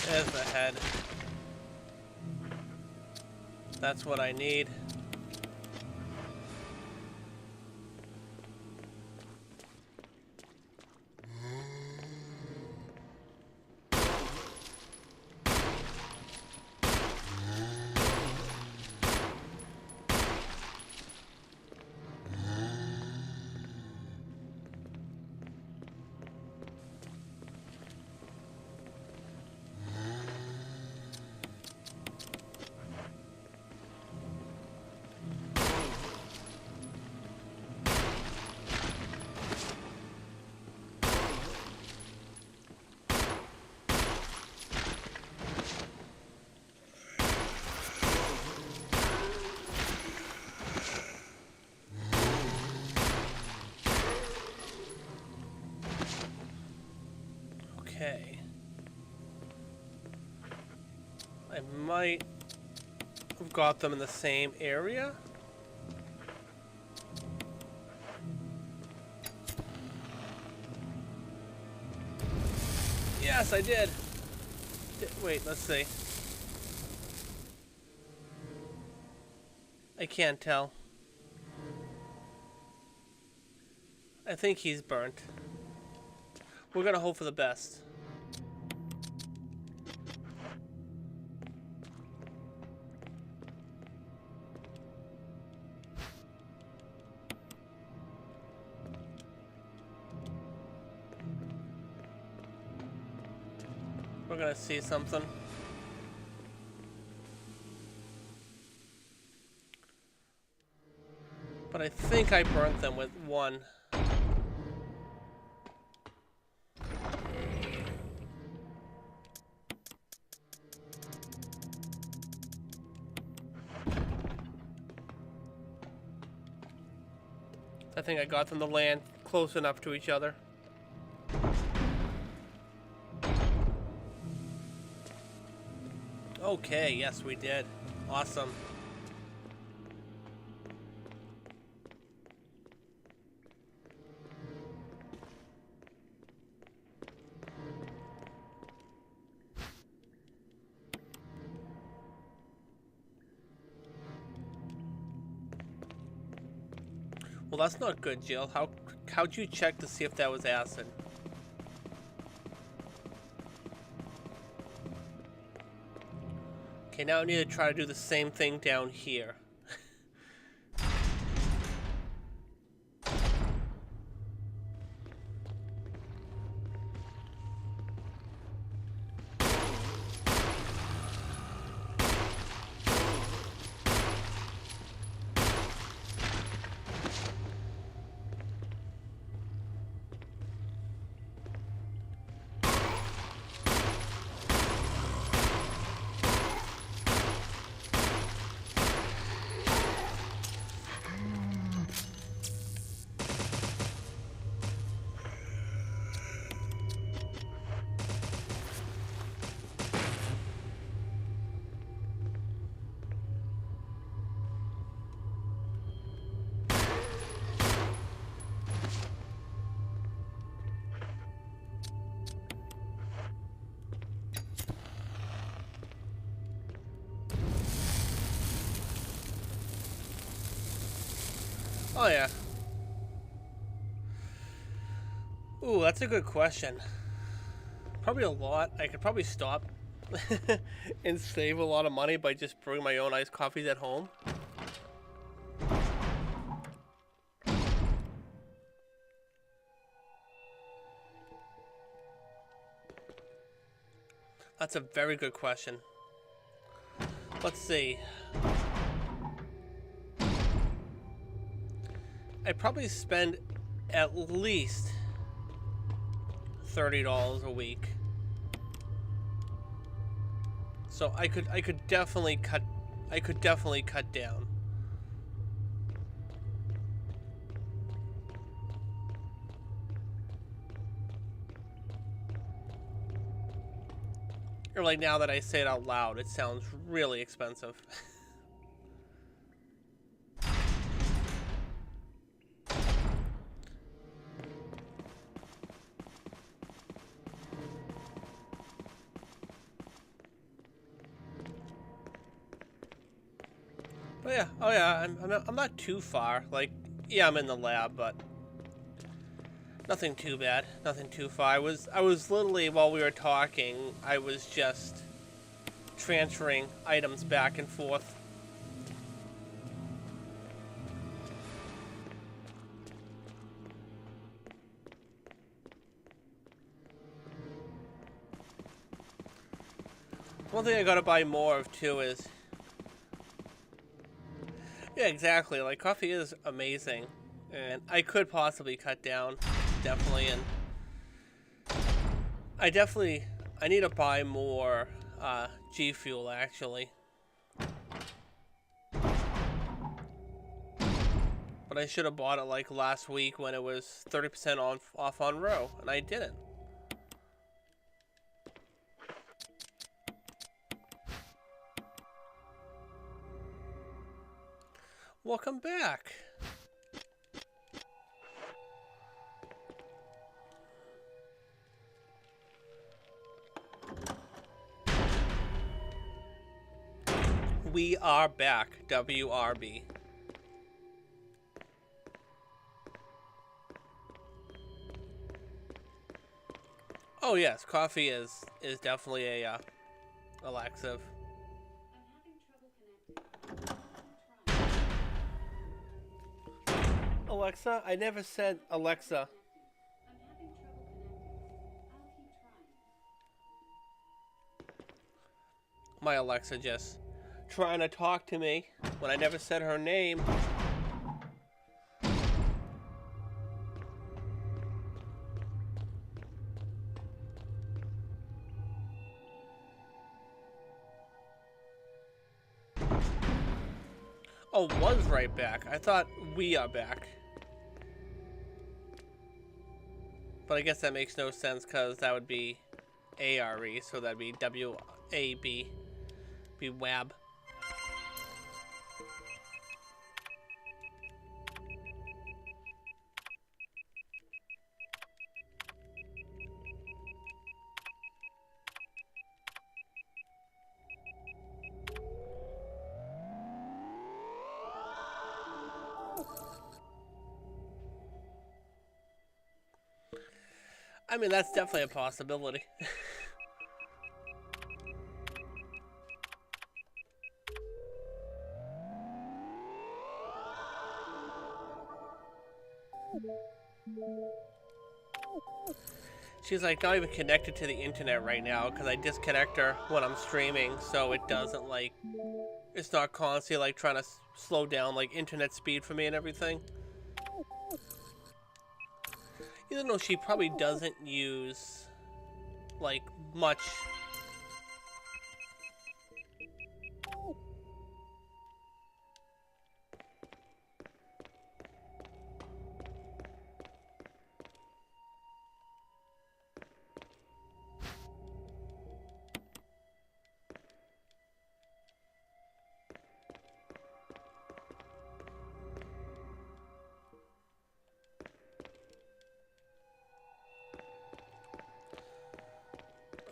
There's the head. That's what I need. Okay. I might have got them in the same area. Yes, I did. Wait, let's see. I can't tell. I think he's burnt. We're gonna hope for the best. We're gonna see something. But I think I burnt them with one. I think I got them to land close enough to each other. Okay, yes we did. Awesome. Well, that's not good, Jill. How'd you check to see if that was acid? Okay, now I need to try to do the same thing down here. Oh yeah. Ooh, that's a good question. Probably a lot. I could probably stop and save a lot of money by just brewing my own iced coffees at home. That's a very good question. Let's see. I probably spend at least $30 a week. So I could definitely cut down. Or like now that I say it out loud, it sounds really expensive. But yeah, oh yeah, I'm not too far. Like, yeah, I'm in the lab, but nothing too bad, nothing too far. I was literally, while we were talking, I was just transferring items back and forth. One thing I gotta buy more of too is, yeah, exactly. Like, coffee is amazing, and I could possibly cut down, definitely. And I need to buy more G Fuel actually. But I should have bought it like last week when it was 30% off on Row, and I didn't. Welcome back. We are back, WRB. Oh yes, coffee is definitely a laxative. Alexa, I never said Alexa. My Alexa just trying to talk to me when I never said her name. Oh, was right back. I thought we are back. But I guess that makes no sense because that would be ARE, so that'd be WAB. Be WAB. I mean, that's definitely a possibility. She's like not even connected to the internet right now because I disconnect her when I'm streaming, so it doesn't like it's not constantly like trying to slow down like internet speed for me and everything. Even though she probably doesn't use like much.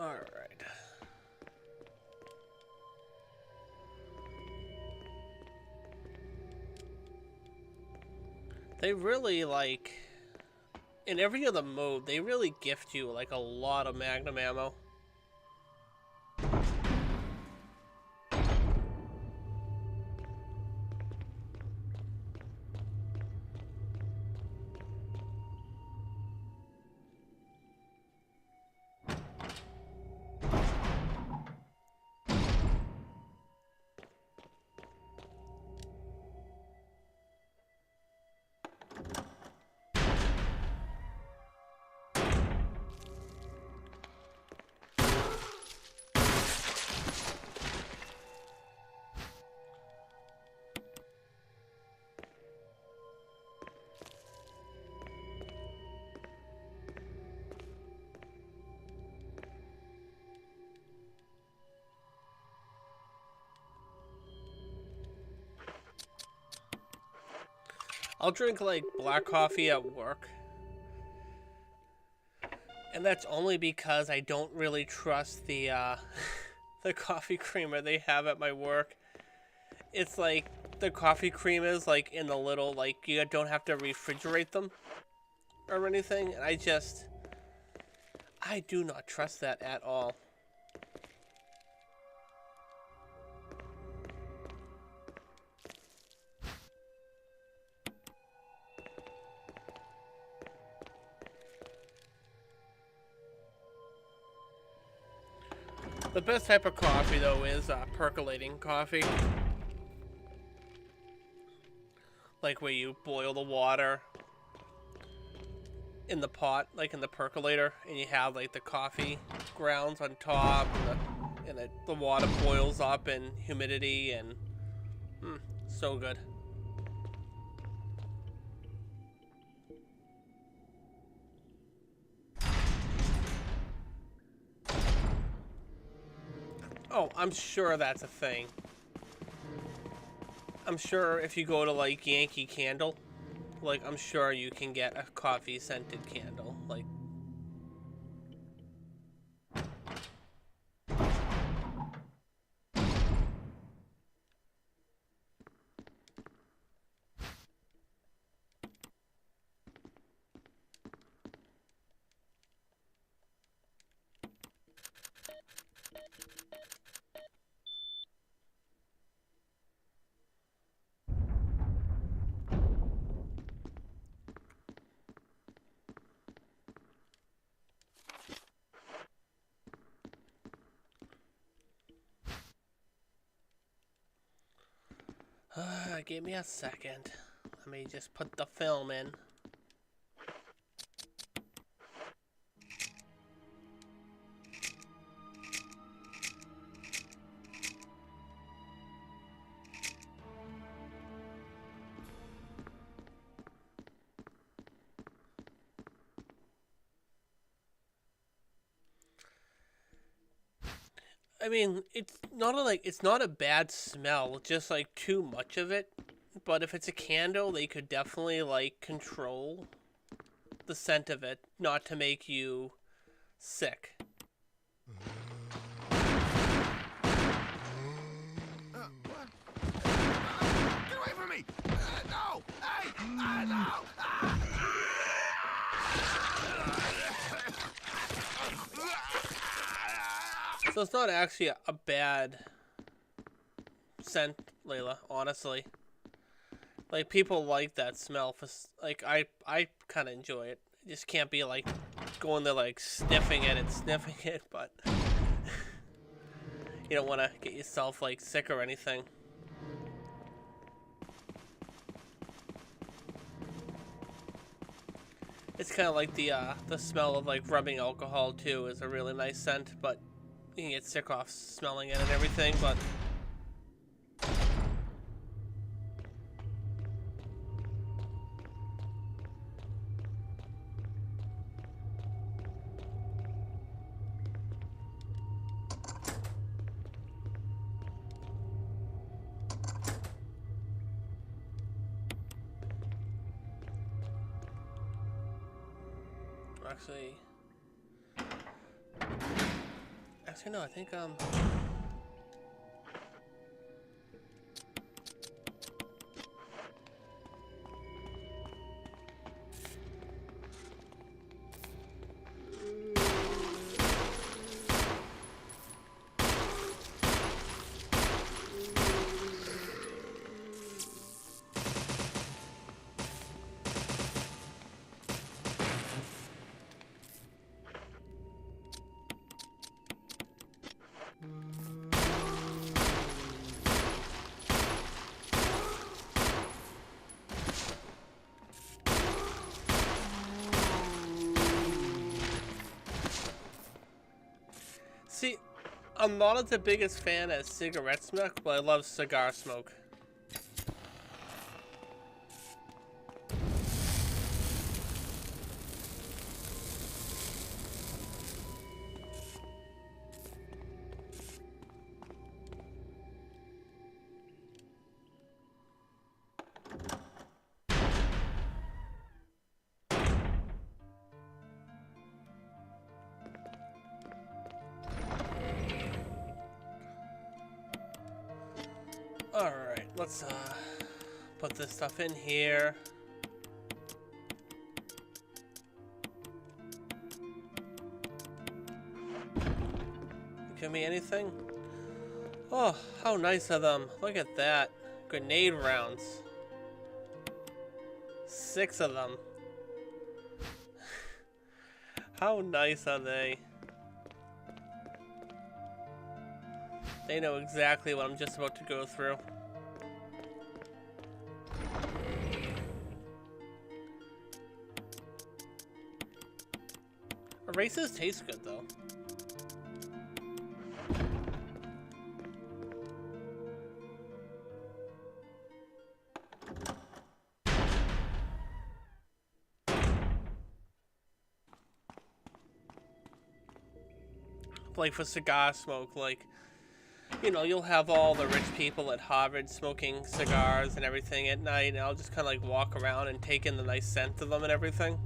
All right. They really like in every other mode, they really gift you like a lot of magnum ammo. I'll drink like black coffee at work. And that's only because I don't really trust the the coffee creamer they have at my work. It's like the coffee creamers like in the little like you don't have to refrigerate them or anything. And I do not trust that at all. The best type of coffee though is percolating coffee. Like where you boil the water in the pot, like in the percolator, and you have like the coffee grounds on top, and the water boils up in humidity, and so good. Oh, I'm sure that's a thing. I'm sure if you go to like Yankee Candle, like I'm sure you can get a coffee scented candle. Like Give me a second. Let me just put the film in. I mean, it's not a bad smell, just like too much of it. But if it's a candle, they could definitely like control the scent of it, not to make you sick. What? Get away from me! No! Hey! No! So it's not actually a bad scent, Layla, honestly. Like, people like that smell. Like, I kind of enjoy it. I just can't be, like, going there, like, sniffing it and sniffing it, but you don't want to get yourself, like, sick or anything. It's kind of like the smell of, like, rubbing alcohol, too, is a really nice scent, but you can get sick off smelling it and everything, but actually, no, I think, see, I'm not as the biggest fan as cigarette smoke, but I love cigar smoke. Alright, let's put this stuff in here. Give me anything? Oh, how nice of them. Look at that. Grenade rounds. 6 of them. How nice are they? They know exactly what I'm just about to go through. Erasers taste good though. Like for cigar smoke, like, you know, you'll have all the rich people at Harvard smoking cigars and everything at night, and I'll just kind of like walk around and take in the nice scent of them and everything.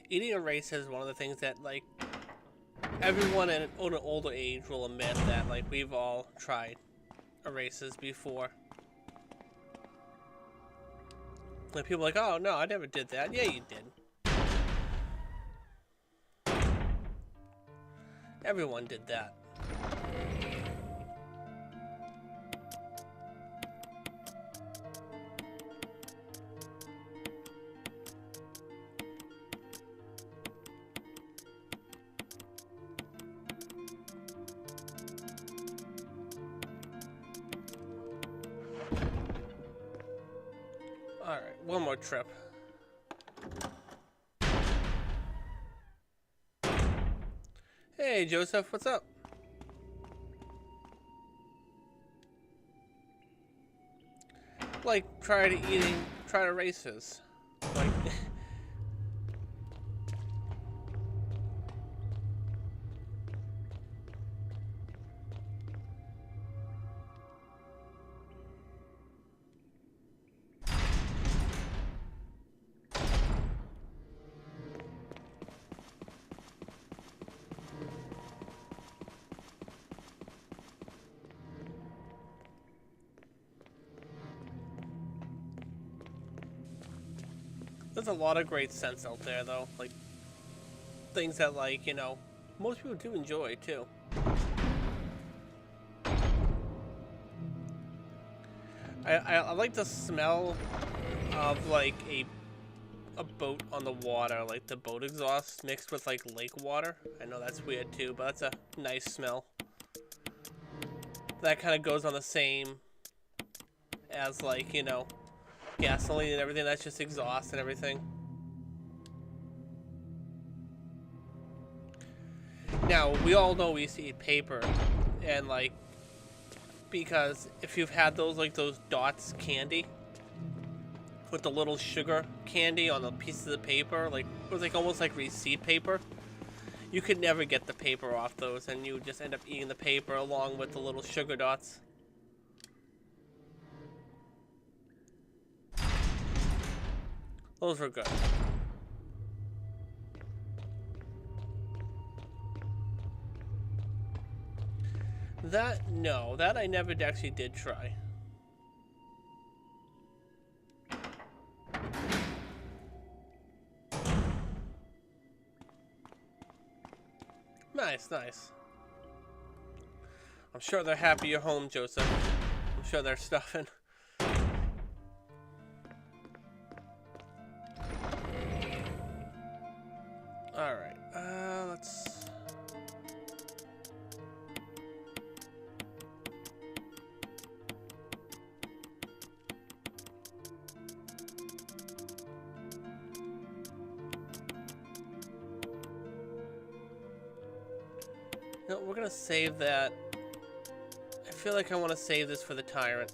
eating a race is one of the things that, like, everyone at an older age will admit that, like, we've all tried races before. Like, people are like, oh, no, I never did that. Yeah, you did. Everyone did that. Alright, one more trip. Hey, Joseph, what's up? Like, try to races. Like, there's a lot of great scents out there, though. Like, things that, like, you know, most people do enjoy, too. I like the smell of, like, a boat on the water, like the boat exhaust mixed with, like, lake water. I know that's weird, too, but that's a nice smell. That kind of goes on the same as, like, you know, gasoline and everything. That's just exhaust and everything. Now, we all know we used to eat paper, and, like, because if you've had those, like, those Dots candy with the little sugar candy on the pieces of paper, like, it was like almost like receipt paper, you could never get the paper off those, and you would just end up eating the paper along with the little sugar dots. Those were good. No, that I never actually did try. Nice, nice. I'm sure they're happy you're home, Joseph. I'm sure they're stuffing. Alright, let's... No, we're gonna save that. I feel like I want to save this for the Tyrant.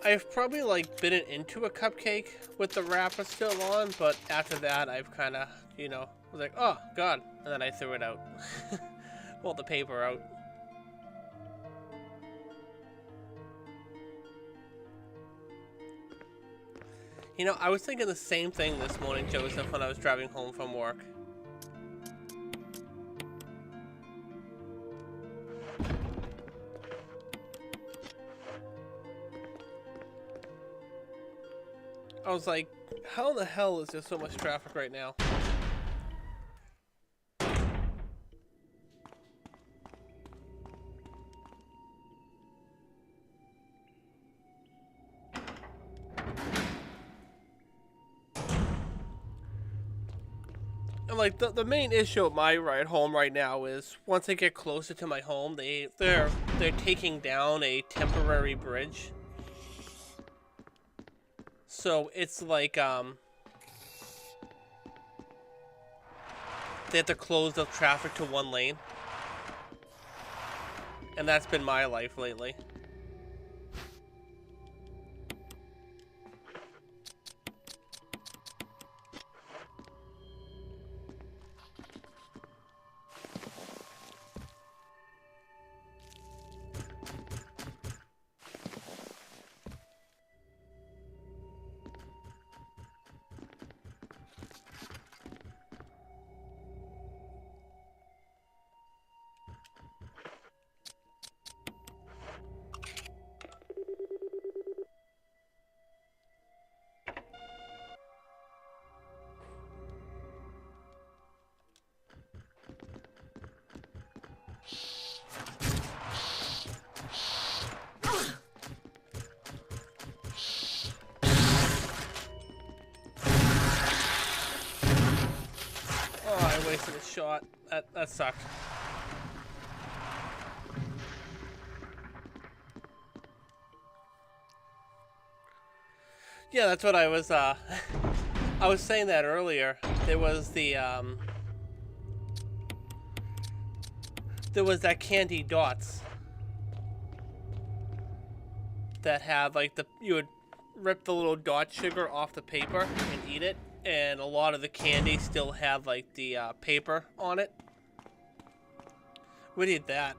I've probably, like, bitten into a cupcake with the wrapper still on, but after that, I've kind of, you know, was like, oh, God, and then I threw it out. Well, the paper out. You know, I was thinking the same thing this morning, Joseph, when I was driving home from work. I was like, how the hell is there so much traffic right now? And like the main issue of my ride home right now is once I get closer to my home, they're taking down a temporary bridge. So it's like they have to close the traffic to one lane. And that's been my life lately. Oh, I wasted a shot. That sucked. Yeah, that's what I was I was saying that earlier. There was there was that candy dots that had like you would rip the little dot sugar off the paper and eat it, and a lot of the candy still had like the paper on it. We need that.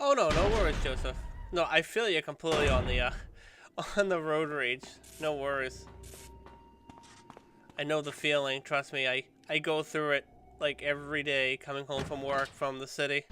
Oh no, no worries, Joseph. No, I feel you completely on the road rage. No worries. I know the feeling. Trust me, I go through it like every day coming home from work from the city.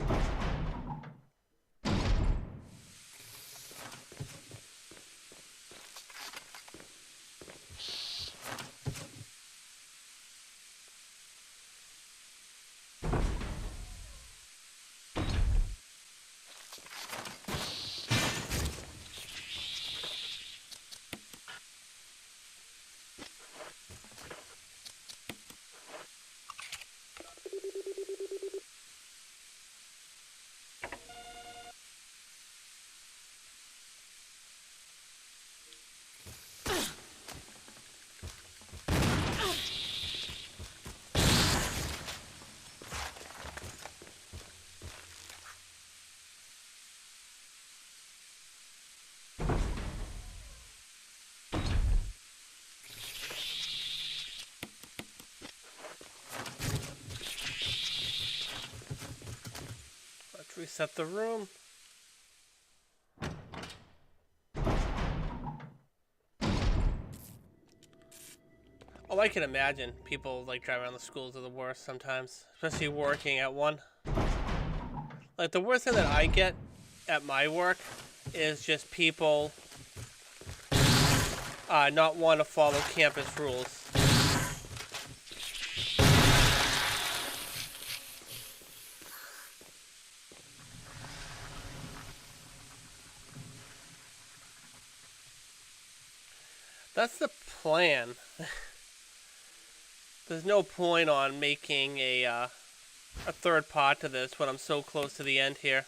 Let's reset the room. Oh, I can imagine people like driving around the schools are the worst sometimes, especially working at one. Like the worst thing that I get at my work is just people not want to follow campus rules. That's the plan. There's no point on making a third part to this when I'm so close to the end here.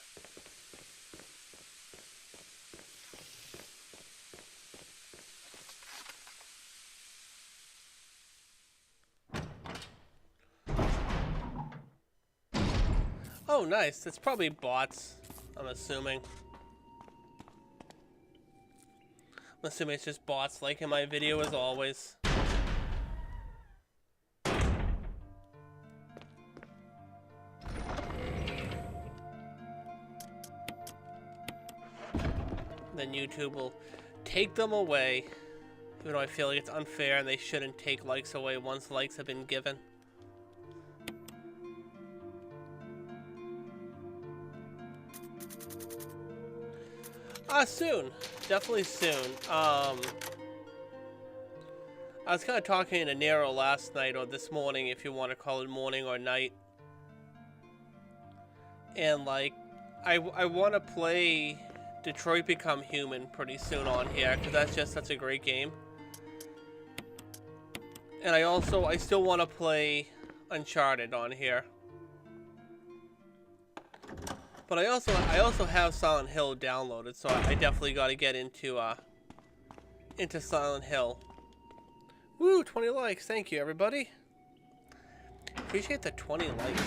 Oh, nice. It's probably bots, I'm assuming. I'm assuming it's just bots like in my video as always. Then YouTube will take them away. Even though I feel like it's unfair and they shouldn't take likes away once likes have been given. Soon. Definitely soon. I was kind of talking to Nero last night, or this morning, if you want to call it morning or night. And, like, I want to play Detroit Become Human pretty soon on here, because that's just such a great game. And I still want to play Uncharted on here. But I also have Silent Hill downloaded, so I definitely got to get into Silent Hill. Woo, 20 likes. Thank you, everybody. Appreciate the 20 likes.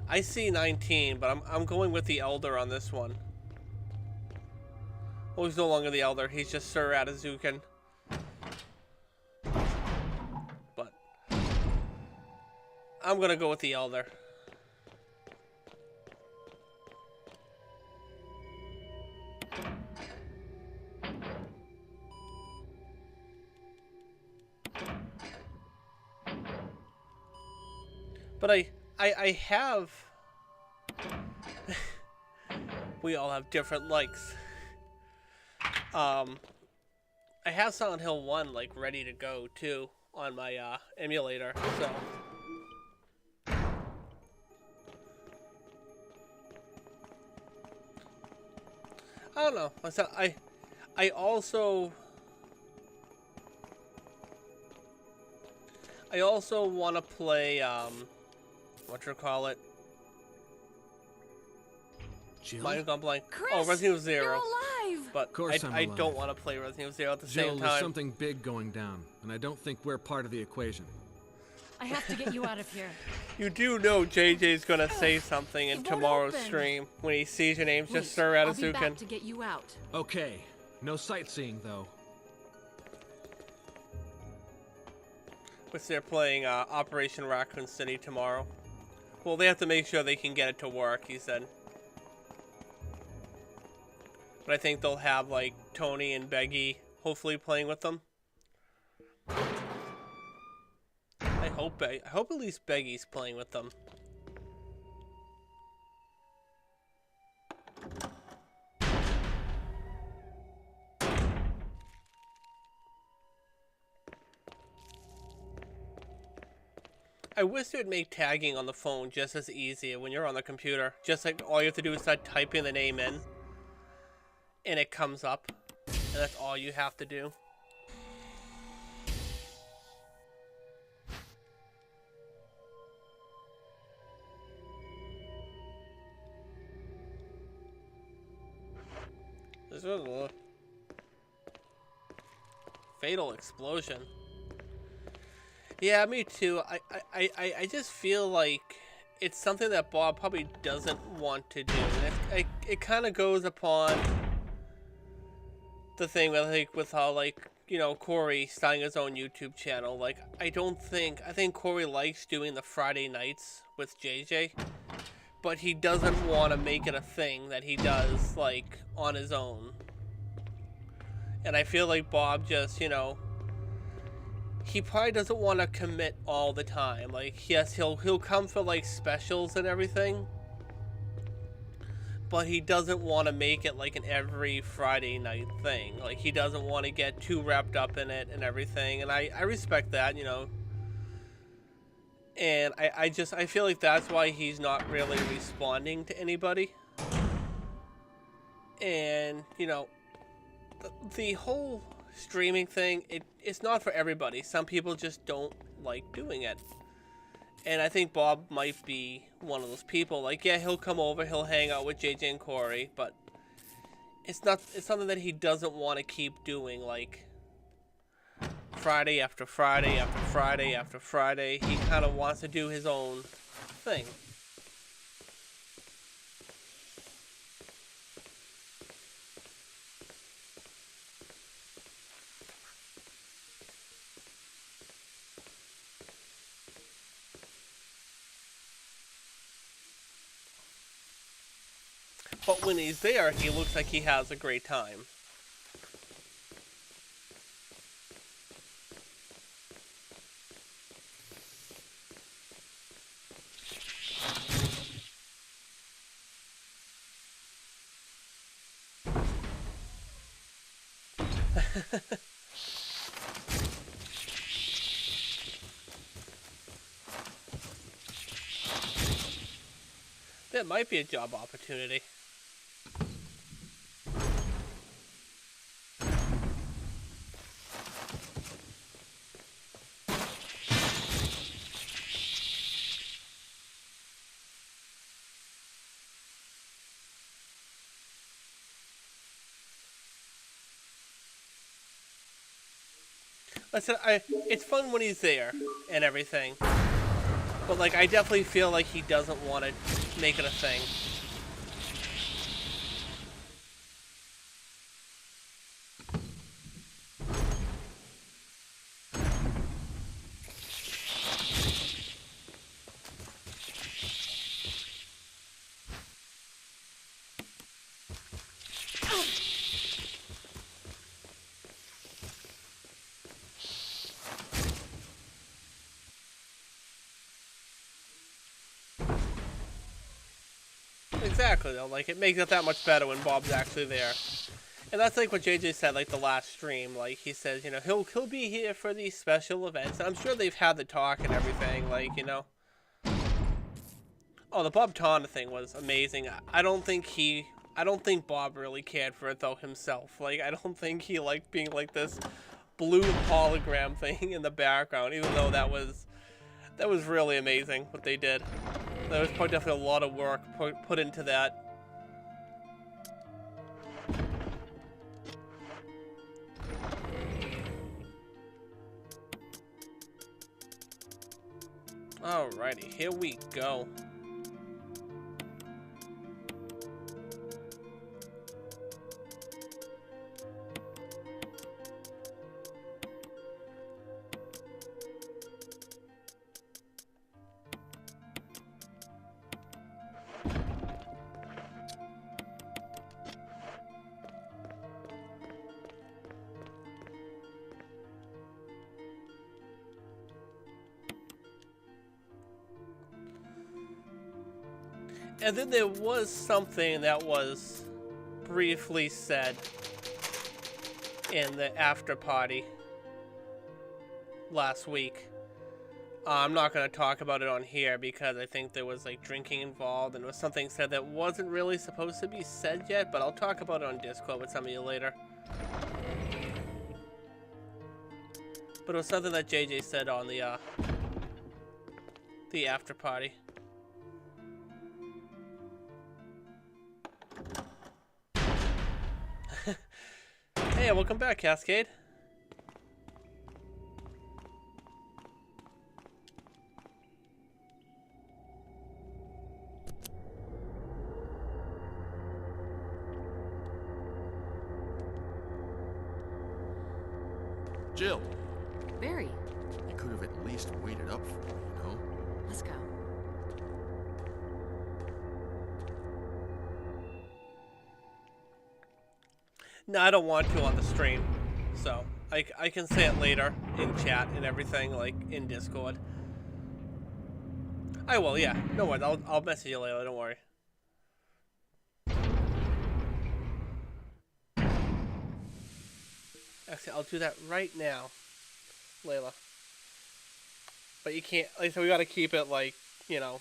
I see 19, but I'm going with the Elder on this one. Well, he's no longer the Elder. He's just Sir Atazuken. But I'm gonna go with the Elder. But I have... We all have different likes. I have Silent Hill 1, like, ready to go, too, on my, emulator, so... I don't know. I also want to play, whatchamacallit? Jill? Mind gone blank. Chris, Oh, Resident Evil 0. you're alive! But Of course I'm I alive. don't want to play Resident Evil 0 at the Jill, same there's time. something big going down, and I don't think we're part of the equation. I have to get you out of here. You do know JJ's gonna say something in It won't tomorrow's open. stream when he sees your name just Wait, Sir I'll be back Atazuken. to get you out. Okay, no sightseeing though. Which they're playing Operation Raccoon City tomorrow. Well, they have to make sure they can get it to work, he said. But I think they'll have, like, Tony and Beggy hopefully playing with them. I hope at least Beggy's playing with them. I wish they would make tagging on the phone just as easy when you're on the computer. Just like all you have to do is start typing the name in, and it comes up, and that's all you have to do. This was a fatal explosion. Yeah, me too. I just feel like it's something that Bob probably doesn't want to do. And it kind of goes upon the thing with, like, with how, like, you know, Corey starting his own YouTube channel. Like, I think Corey likes doing the Friday nights with JJ, but he doesn't want to make it a thing that he does, like, on his own. And I feel like Bob just, you know, he probably doesn't want to commit all the time. Like, yes, he'll come for, like, specials and everything, but he doesn't want to make it like an every Friday night thing. Like, he doesn't want to get too wrapped up in it and everything, and I respect that, you know. And I feel like that's why he's not really responding to anybody. And, you know, the whole streaming thing, it's not for everybody. Some people just don't like doing it. And I think Bob might be one of those people. Like, yeah, he'll come over, he'll hang out with JJ and Corey, but it's something that he doesn't want to keep doing, like, Friday after Friday after Friday after Friday. He kind of wants to do his own thing. But when he's there, he looks like he has a great time. That might be a job opportunity. Listen, it's fun when he's there and everything, but like I definitely feel like he doesn't want to make it a thing. Exactly though, like it makes it that much better when Bob's actually there. And that's like what JJ said, like the last stream. Like he says, you know, he'll be here for these special events. And I'm sure they've had the talk and everything. Like you know, oh, the Bob Tawna thing was amazing. I don't think Bob really cared for it though himself. Like I don't think he liked being like this blue hologram thing in the background. Even though that was really amazing what they did. There was probably definitely a lot of work put into that. Alrighty, here we go. And then there was something that was briefly said in the after party last week. I'm not going to talk about it on here because I think there was like drinking involved and it was something said that wasn't really supposed to be said yet, but I'll talk about it on Discord with some of you later. But it was something that JJ said on the after party. Hey, welcome back, Cascade. Jill, Barry, you could have at least waited up for me, you know? let's go. No, I don't want to on the stream, so I can say it later in chat and everything, like in Discord. I will, yeah. No worries, I'll message you later. Don't worry. Actually, I'll do that right now, Layla. But you can't. Like, so we gotta keep it like you know.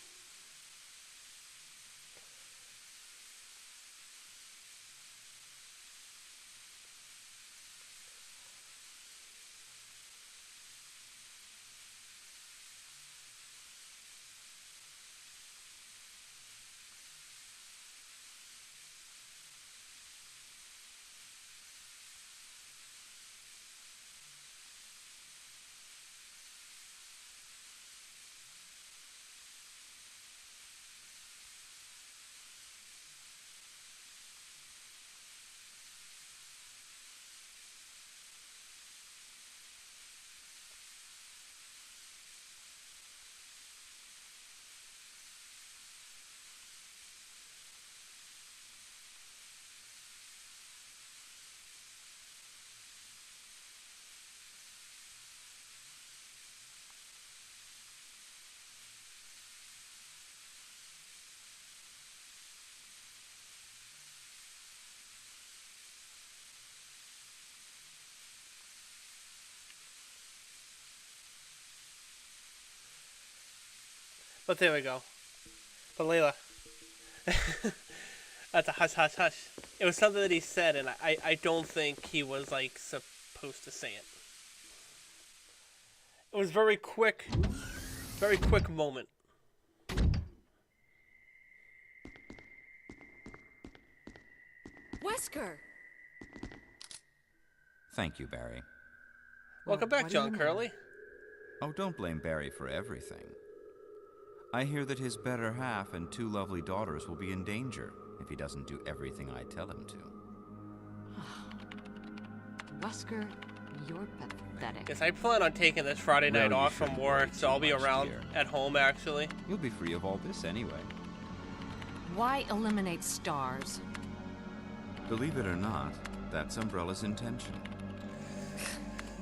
But there we go. But Layla, that's a hush, hush, hush. It was something that he said, and I don't think he was like supposed to say it. It was very quick moment. Wesker! Thank you, Barry. Welcome back, what do you John know? Curley. Oh, don't blame Barry for everything. I hear that his better half and 2 lovely daughters will be in danger if he doesn't do everything I tell him to. Wesker, you're pathetic. Yes, I plan on taking this Friday night Well, you off from shouldn't work, worry so too I'll be much, around dear. at home, actually. You'll be free of all this anyway. Why eliminate stars? Believe it or not, that's Umbrella's intention.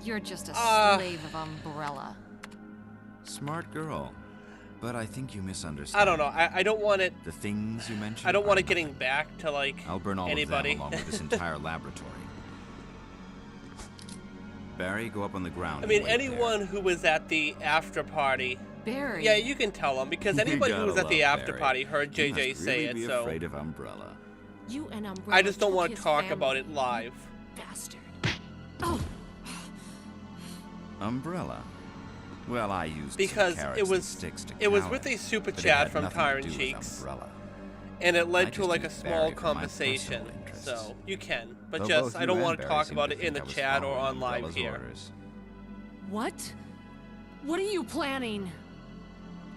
You're just a slave of Umbrella. Smart girl. But I think you misunderstand. I don't know. I don't want it. The things you mentioned. I don't want are it getting nothing. back to like I'll burn all anybody. of them along with this entire laboratory. Barry, go up on the ground. I mean, and wait anyone there. who was at the after party. Barry. Yeah, you can tell them because You anybody who gotta was at the love after Barry. party heard You JJ must say really it. be So afraid of Umbrella. You and Umbrella I just don't took want to his talk family. about it live. Bastard. Oh, Umbrella. Well, I used Because some carrots it was and sticks to it was cow with it, a super but it chat had from nothing to Tyrant do with Cheeks, Umbrella. and it I led to just like a used small Barry for my conversation. personal interests. So you can, but Though just both I you don't and want to Barry talk seem about to it in think the I was chat or following on live Umbrella's here. orders. what? What are you planning?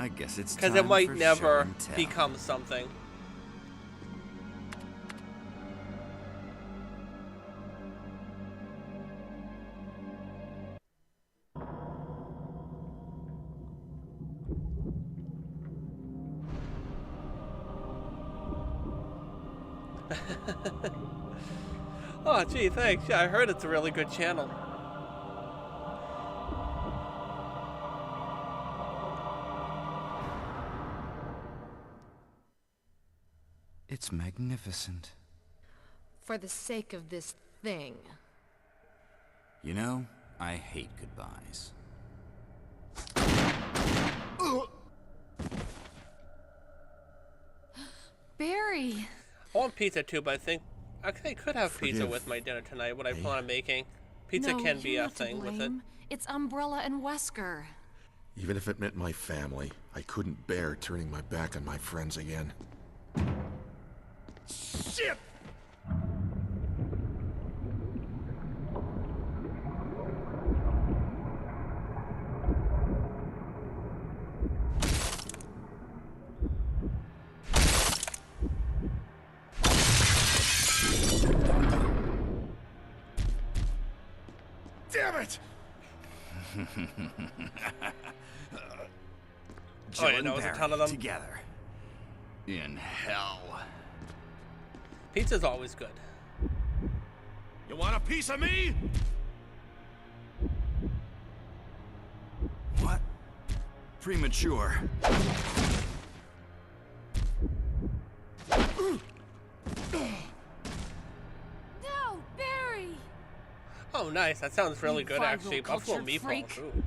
I guess it's Because time it might for show never and tell. become something. Oh, gee, thanks. Yeah, I heard it's a really good channel. It's magnificent. For the sake of this thing. You know, I hate goodbyes. Barry! I want pizza too, but I think I could have pizza Forgive with my dinner tonight. What I me. plan on making. Pizza No, can be you're a not to thing with it. blame. It's Umbrella and Wesker. Even if it meant my family, I couldn't bear turning my back on my friends again. Shit! Damn it! Jill yeah, and no, there's a Barry ton of them. together. In hell. Pizza's always good. You want a piece of me? What? Premature. No, Barry! Oh, nice. That sounds really You good, viral actually. Buffalo cultured meatballs. freak. Ooh.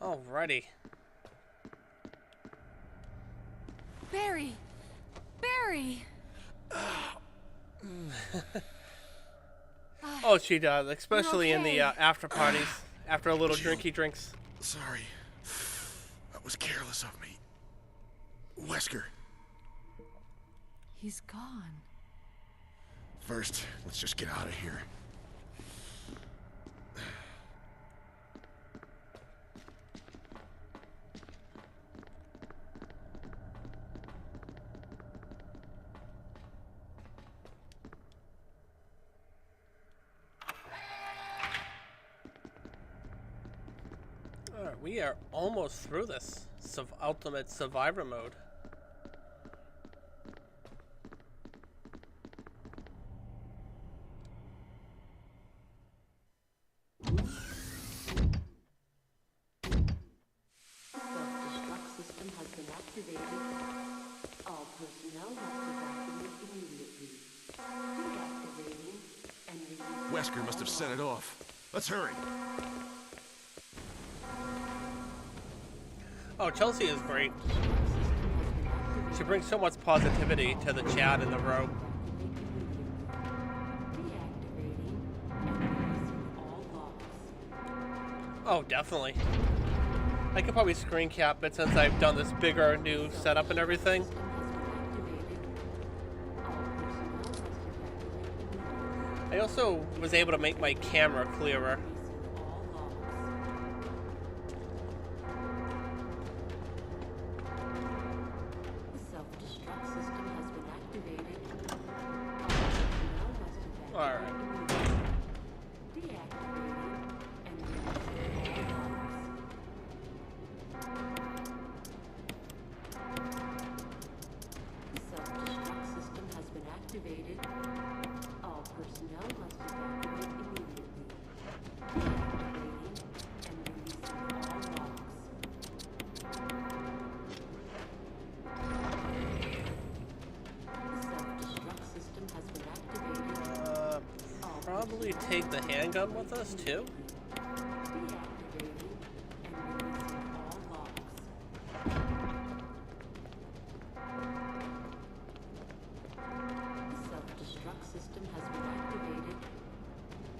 Alrighty. Barry! Barry! Oh, she does, especially in the okay. after parties, after a little drinky drinks. Sorry. That was careless of me. Wesker, He's gone. first, let's just get out of here. We are almost through this. Ultimate Survivor mode. Self-destruct system has been activated. All personnel must evacuate immediately. Deactivating and releasing. Wesker must have set it off. Let's hurry. Oh, Chelsea is great. She brings so much positivity to the chat in the row. Deactivating and releasing all logs. Oh, definitely. I could probably screen cap it since I've done this bigger new setup and everything. System has been activated. All personnel must evacuate immediately. I also was able to make my camera clearer. Releasing all logs. The self-destruct system has been activated. All personnel must evacuate Alright. immediately. Deactivating and releasing all logs. The self-destruct system has been activated. All personnel must evacuate immediately. Deactivating and releasing all logs. The self-destruct system has been activated. Probably take the handgun with us too. Deactivating and releasing all logs. The self-destruct system has been activated.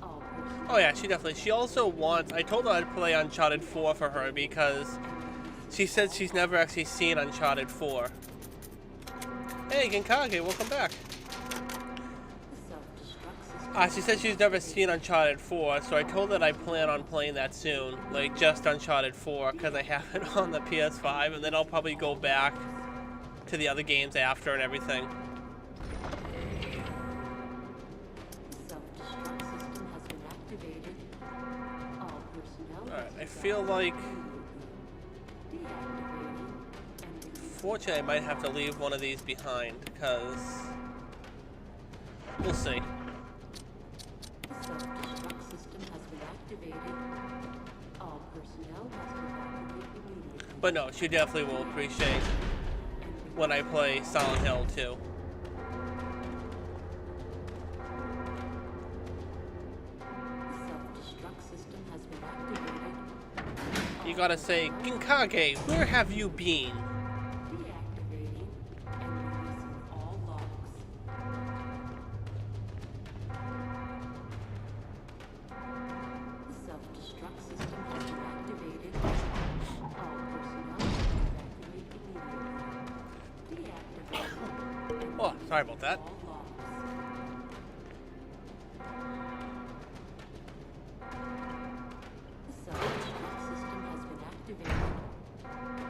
All personnel Oh yeah, she definitely. She also wants. I told her I'd play Uncharted 4 for her because she said she's never actually seen Uncharted 4. Hey, Genkage, welcome back. the self-destruct system She said she's never seen Uncharted 4, so I told her that I plan on playing that soon, like just Uncharted 4, because I have it on the PS5, and then I'll probably go back to the other games after and everything. The self-destruct system has been activated. All personnel Alright, must I feel like, deactivating and releasing. fortunately, I might have to leave one of these behind, because we'll see. The self-destruct system has been activated. All personnel must evacuate immediately. But no, she definitely will appreciate when I play Silent Hill 2. The self-destruct system has been activated. You gotta say, Genkage, where have you been? Deactivating and releasing all logs. The self-destruct system has been activated. All personnel must evacuate immediately. Deactivating and Oh, sorry about that. all logs. The self-destruct system has been activated.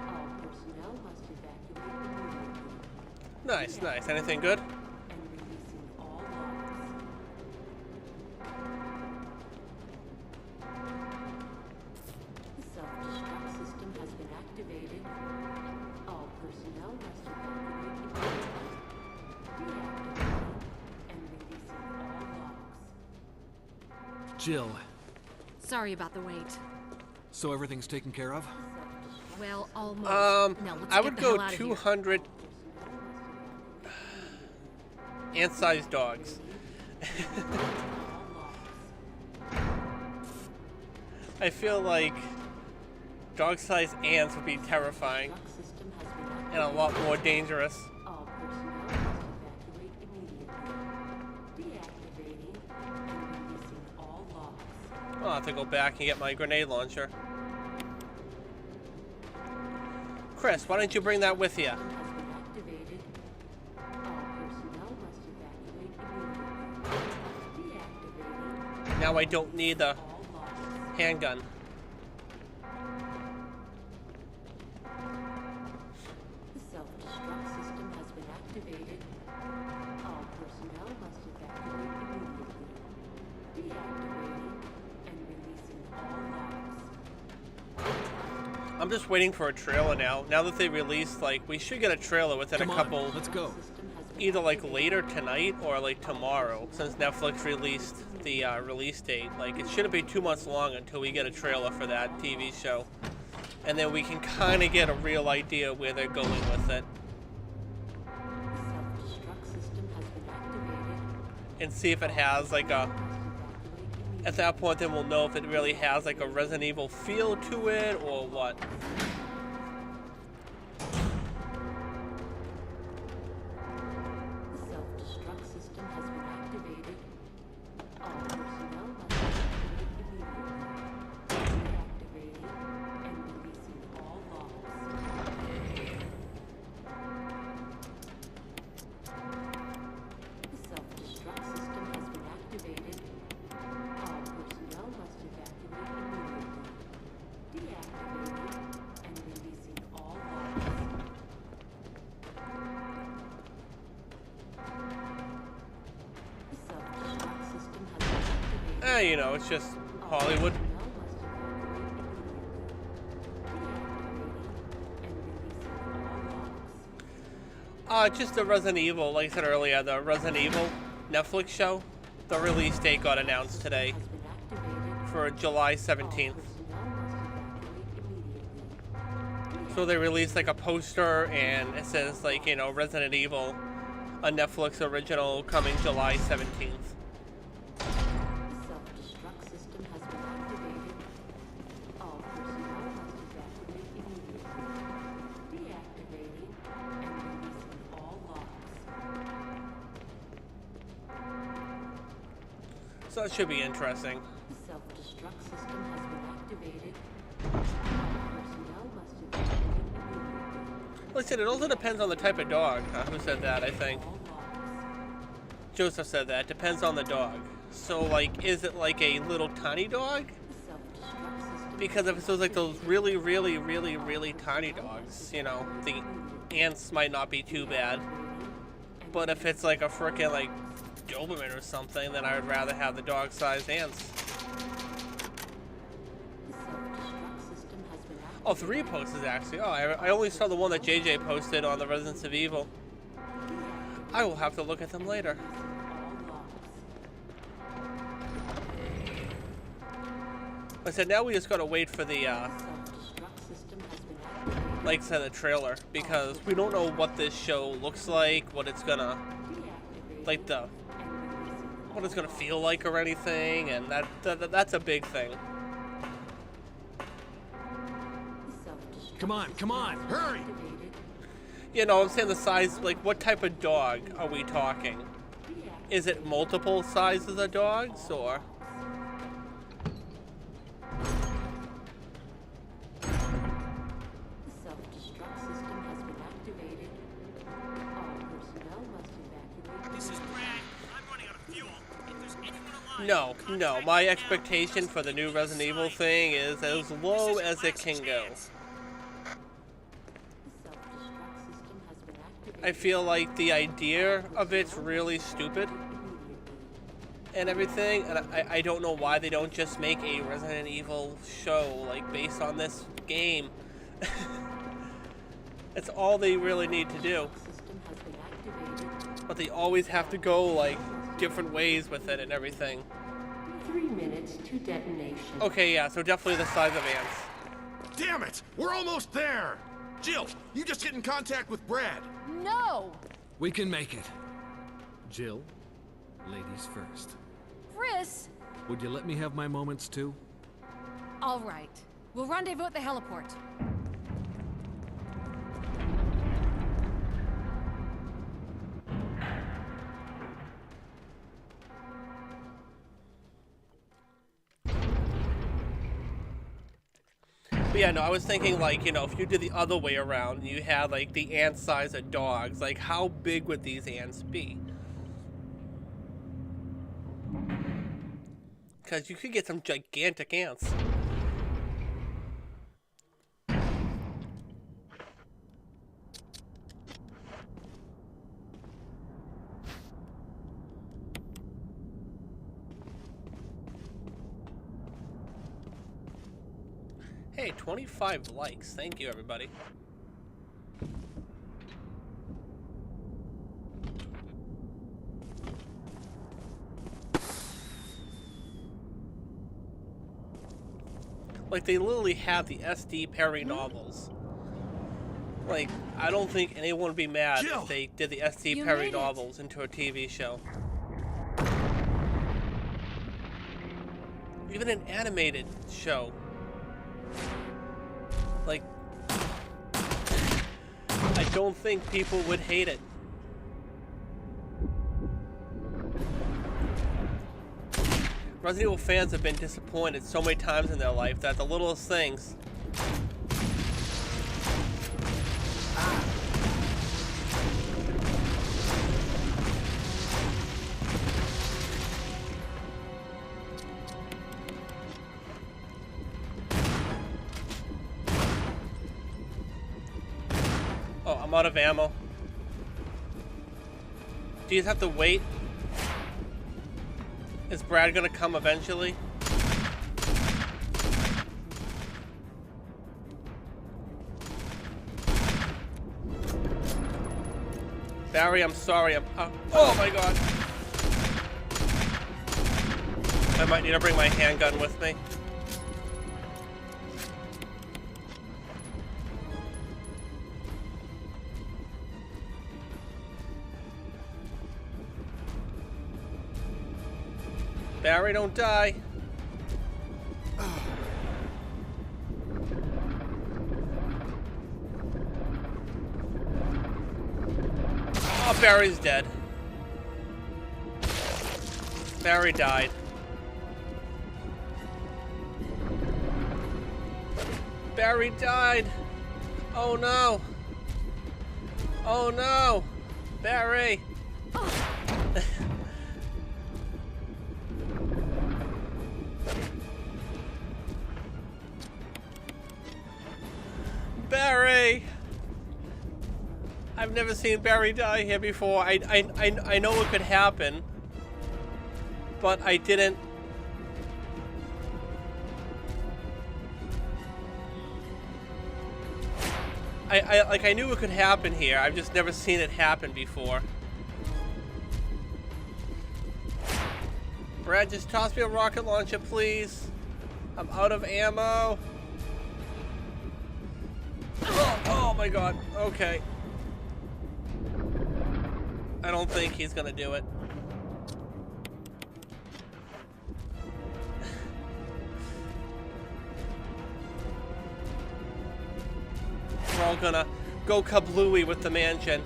All personnel must evacuate immediately. Nice, nice. Anything good? And releasing all logs. The self-destruct system has been activated. All personnel must evacuate immediately. Deactivating and releasing all logs. Jill, Sorry about the wait. so everything's taken care of? Well, almost. Now let's I get would the go hell out of here. 200 ant-sized dogs. I feel like dog-sized ants would be terrifying System has been activated. and a lot more dangerous. All personnel must evacuate immediately. Deactivating and releasing all logs. I'll have to go back and get my grenade launcher. Chris, why don't you bring that with you? System has been activated. All personnel must evacuate immediately. Deactivating Now I don't need the all logs. handgun. The self-destruct system has been activated. All personnel must evacuate immediately. Deactivating and releasing all logs. I'm just waiting for a trailer now. Now that they released, like, we should get a trailer within Come a on, couple, let's go. either like later tonight or like tomorrow, since Netflix released the release date. Like, it shouldn't be 2 months long until we get a trailer for that TV show. And then we can kind of get a real idea where they're going with it. Self-destruct system has been activated. And see if it has like a... At that point, then we'll know if it really has like a Resident Evil feel to it or what. The self-destruct system has been activated. All personnel must evacuate immediately. Deactivating and releasing all logs. The self-destruct system has been activated. All personnel must evacuate immediately. Deactivating and releasing all logs. The self-destruct system has been activated. You know, it's just Hollywood. Personnel must evacuate immediately. Deactivating and releasing all logs. Just the Resident Evil, like I said earlier, the Resident Evil Netflix show. The release date got announced today Has been activated. for July 17th. Personnel must evacuate immediately. So they released like a poster and it says like, you know, Resident Evil, a Netflix original coming July 17th. The self-destruct system has been activated. All personnel must evacuate immediately. Deactivating and releasing all logs. So that should be interesting. The self-destruct system has been activated. All personnel must evacuate immediately. Like I said, it also depends on the type of dog. Who said that, I think? All logs. Joseph said that. Depends on the dog. So, like, is it like a little tiny dog? The self-destruct system Because if it's those, like, those really, really, really, really tiny dogs, you know, the ants might not be too bad. But if it's like a frickin' like Doberman or something, then I would rather have the dog-sized ants. The self-destruct system has been activated. Oh, 3 posts actually. Oh, I only saw the one that JJ posted on the Residents of Evil. I will have to look at them later. Like I said, now we just gotta wait for the, Self-destruct system has been activated. like I said, the trailer, because we don't know what this show looks like, what it's gonna, Deactivating like the, and releasing what it's gonna feel like or anything, and that's a big thing. the self-destruct Come on, hurry! activated. You know, I'm saying the size, like what type of dog are we talking? Is it multiple sizes of dogs, or? The self-destruct system has been activated. All personnel must evacuate. This is Brad. I'm running out of fuel. If there's anyone alive, No, contact my me now. expectation for the new Resident Evil thing is as low as it can go. The self-destruct system has been activated. I feel like the idea of it's really stupid and everything, and I don't know why they don't just make a Resident Evil show, like, based on this game. That's all they really need to do. System has been activated. But they always have to go, like, different ways with it and everything. 3 minutes to detonation. Okay, yeah, so definitely the size of ants. Damn it! We're almost there! Jill, you just get in contact with Brad. No! We can make it. Jill, ladies first. Chris! Would you let me have my moments too? All right. We'll rendezvous at the heliport. But yeah, no, I was thinking, like, you know, if you did the other way around, you had, like, the ant size of dogs, like, how big would these ants be? Because you could get some gigantic ants. Hey, 25 likes. Thank you, everybody. Like, they literally have the S.D. Perry novels. Like, I don't think anyone would be mad if they did the S.D. Perry novels into a TV show. Even an animated show. Like, I don't think people would hate it. Resident Evil fans have been disappointed so many times in their life that the littlest things. Oh, I'm out of ammo. Do you just have to wait? Is Brad gonna come eventually? Barry, I'm sorry. Oh my god. I might need to bring my handgun with me. Barry, don't die. Oh, Barry's dead. Barry died. Barry died. Oh no. Oh no. Barry. Barry! I've never seen Barry die here before. I know it could happen, but I didn't. I knew it could happen here. I've just never seen it happen before. Brad, just toss me a rocket launcher, please. I'm out of ammo. Oh my god. Okay. I don't think he's gonna do it. We're all gonna go kablooey with the mansion.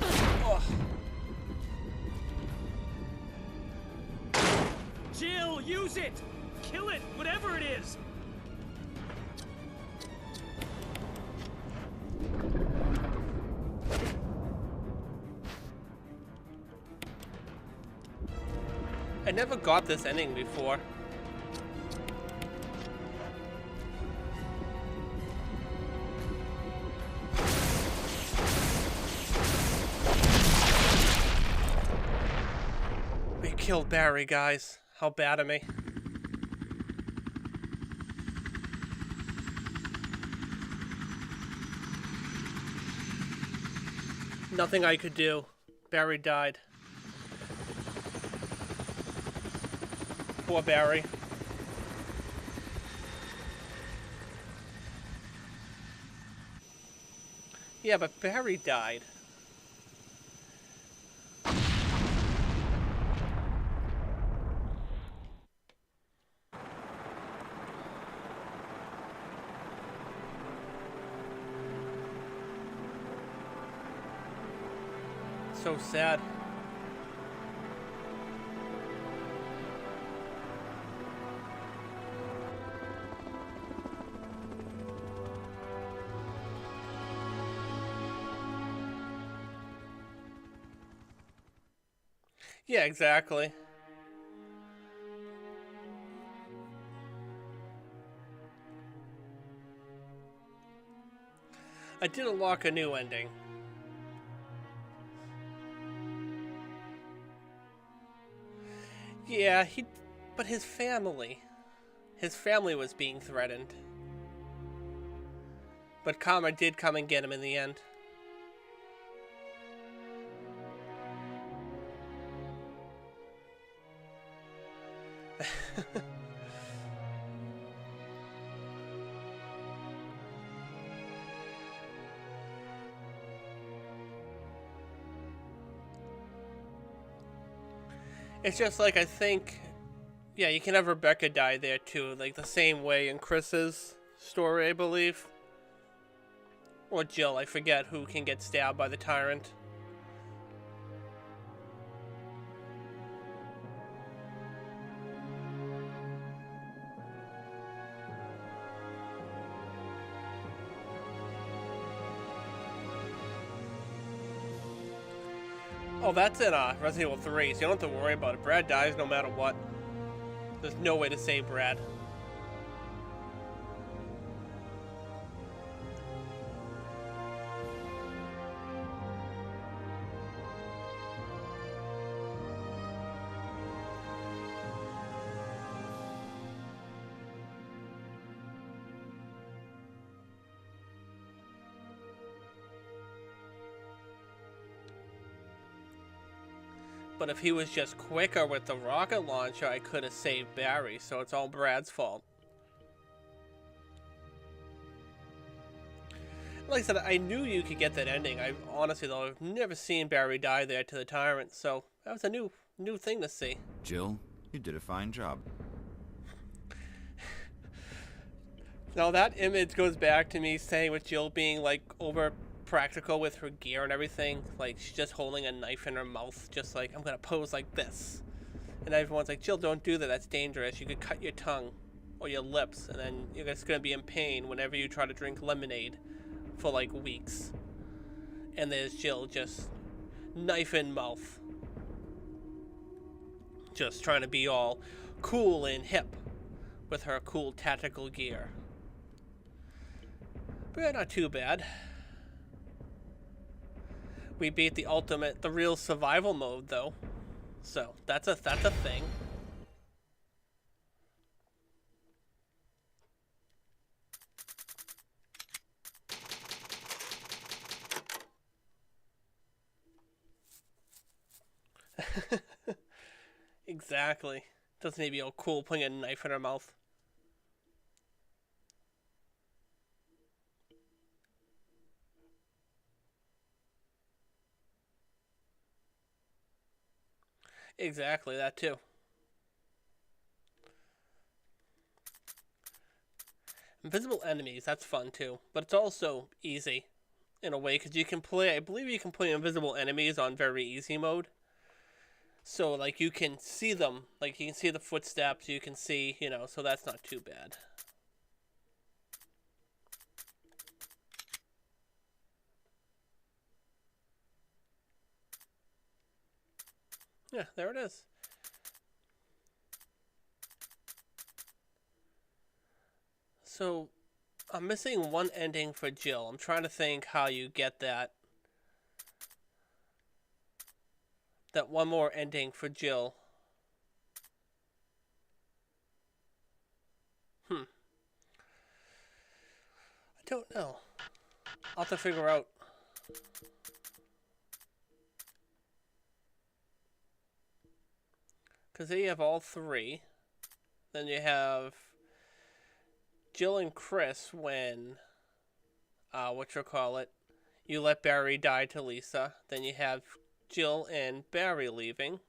Oh. Jill, use it! Kill it, whatever it is! I never got this ending before. We killed Barry, guys. How bad of me. Nothing I could do. Barry died. Poor Barry. Yeah, but Barry died. So sad. Yeah, exactly. I did unlock a new ending. Yeah, but his family. His family was being threatened. But Karma did come and get him in the end. It's just like, I think, yeah, you can have Rebecca die there too, like the same way in Chris's story, I believe. Or Jill, I forget who can get stabbed by the tyrant. Oh, that's in Resident Evil 3, so you don't have to worry about it. Brad dies no matter what. There's no way to save Brad. But if he was just quicker with the rocket launcher, I could have saved Barry, so it's all Brad's fault. Like I said, I knew you could get that ending. I honestly, though, I've never seen Barry die there to the tyrant, so that was a new thing to see. Jill, you did a fine job. Now that image goes back to me saying with Jill being like over practical with her gear and everything. Like, she's just holding a knife in her mouth, just like, I'm gonna pose like this. And everyone's like, Jill, don't do that, that's dangerous. You could cut your tongue or your lips, and then you're just gonna be in pain whenever you try to drink lemonade for like weeks. And there's Jill, just knife in mouth, just trying to be all cool and hip with her cool tactical gear. But yeah, not too bad. We beat the real survival mode, though. So, that's a thing. Exactly. Doesn't need to be all cool putting a knife in her mouth. Exactly, that too. Invisible enemies, that's fun too. But it's also easy, in a way, because you can play, I believe you can play invisible enemies on very easy mode. So, like, you can see them. Like, you can see the footsteps, you can see, so that's not too bad. Yeah, there it is. So, I'm missing one ending for Jill. I'm trying to think how you get that. That one more ending for Jill. I don't know. I'll have to figure out. Because then you have all three. Then you have Jill and Chris when, you let Barry die to Lisa. Then you have Jill and Barry leaving.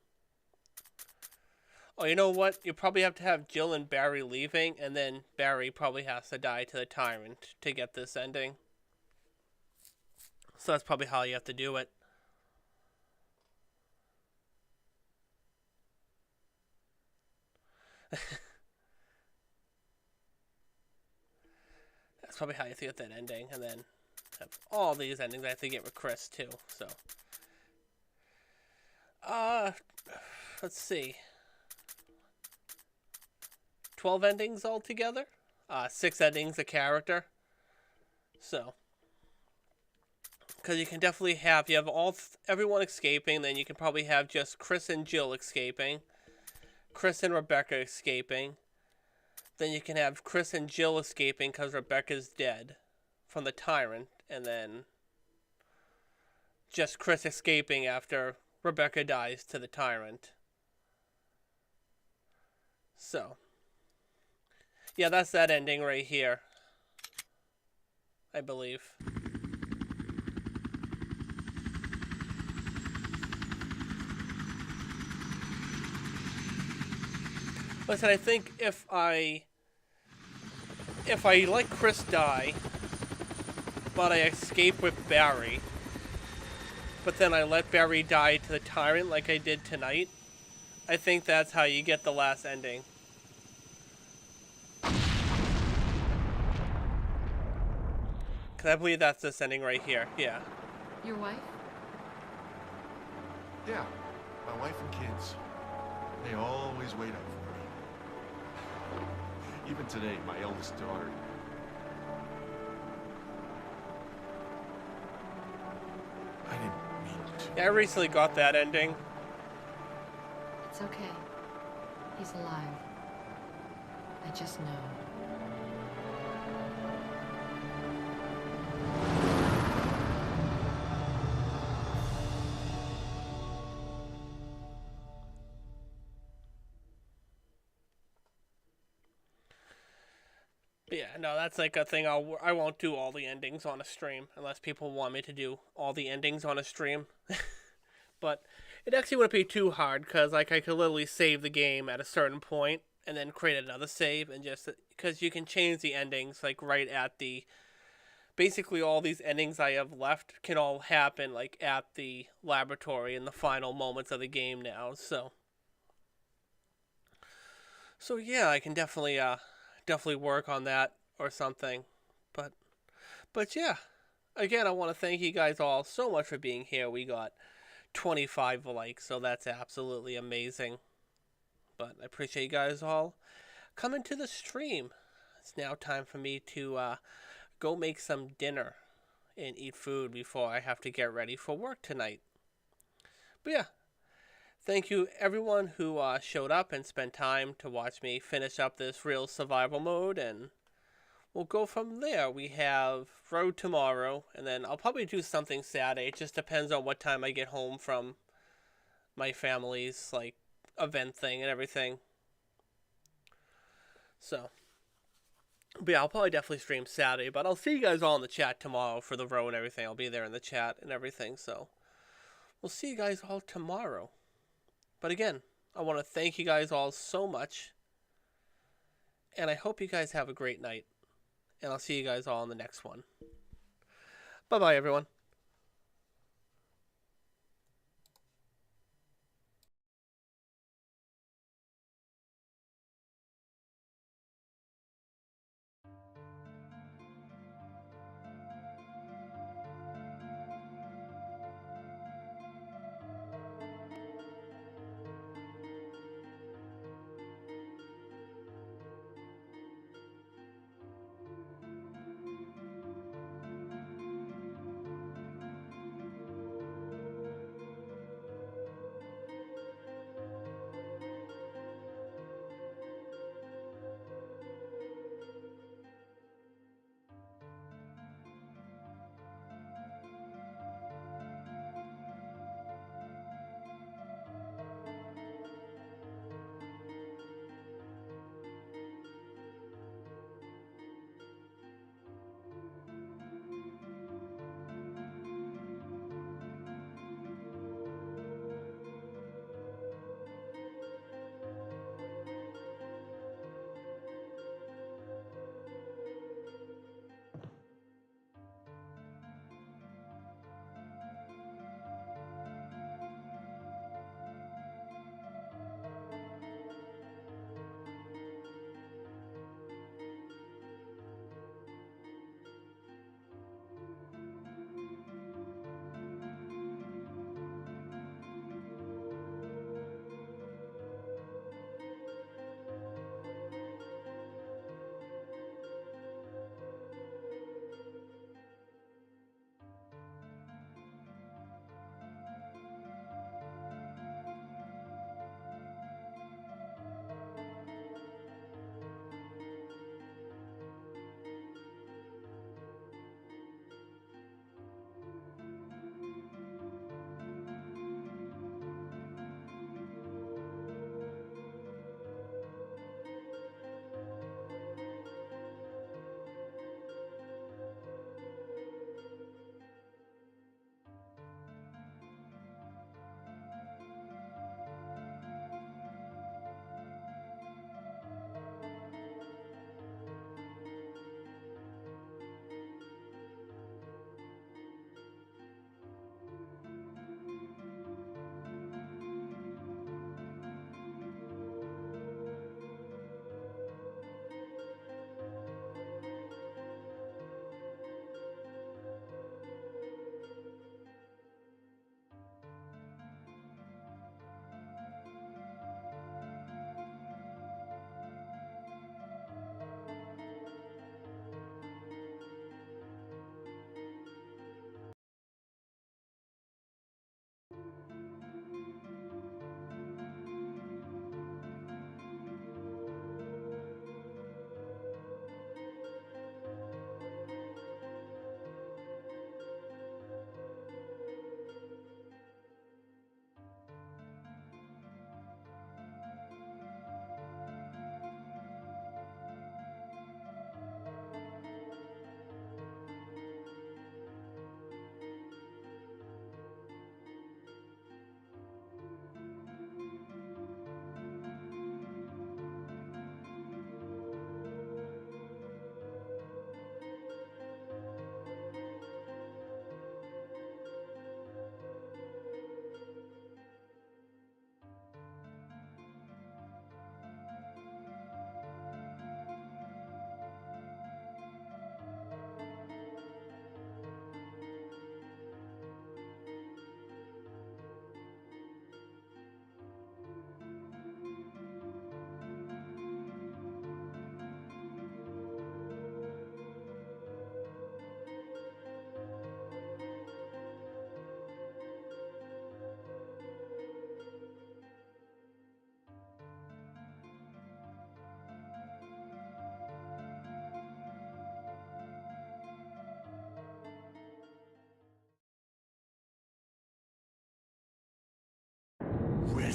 Oh, you know what? You probably have to have Jill and Barry leaving, and then Barry probably has to die to the tyrant to get this ending. So that's probably how you have to do it. That's probably how you have to get that ending, and then have all these endings I have to get with Chris too. So, let's see. 12 endings altogether. 6 endings a character. So, because you can definitely have, you have everyone escaping, then you can probably have just Chris and Jill escaping. Chris and Rebecca escaping. Then you can have Chris and Jill escaping because Rebecca's dead from the tyrant, and then just Chris escaping after Rebecca dies to the tyrant. So, yeah, that's that ending right here, I believe. Listen, I think if I let Chris die, but I escape with Barry, but then I let Barry die to the tyrant like I did tonight, I think that's how you get the last ending. Because I believe that's this ending right here. Yeah. Your wife? Yeah, my wife and kids. They always wait up for me. Even today, my eldest daughter. I didn't mean to. Yeah, I recently got that ending. It's okay. He's alive. I just know. But yeah, no, that's like a thing I won't do all the endings on a stream unless people want me to do all the endings on a stream. But it actually wouldn't be too hard because like I could literally save the game at a certain point and then create another save, and just because you can change the endings like right at the basically all these endings I have left can all happen like at the laboratory in the final moments of the game now. So yeah, I can definitely work on that or something. But yeah, again, I want to thank you guys all so much for being here. We got 25 likes, so that's absolutely amazing. But I appreciate you guys all coming to the stream. It's now time for me to go make some dinner and eat food before I have to get ready for work tonight. But yeah, thank you everyone who showed up and spent time to watch me finish up this real survival mode, and we'll go from there. We have road tomorrow, and then I'll probably do something Saturday. It just depends on what time I get home from my family's like event thing and everything. So, but yeah, I'll probably definitely stream Saturday, but I'll see you guys all in the chat tomorrow for the road and everything. I'll be there in the chat and everything, so we'll see you guys all tomorrow. But again, I want to thank you guys all so much, and I hope you guys have a great night, and I'll see you guys all in the next one. Bye-bye, everyone.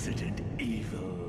Resident Evil.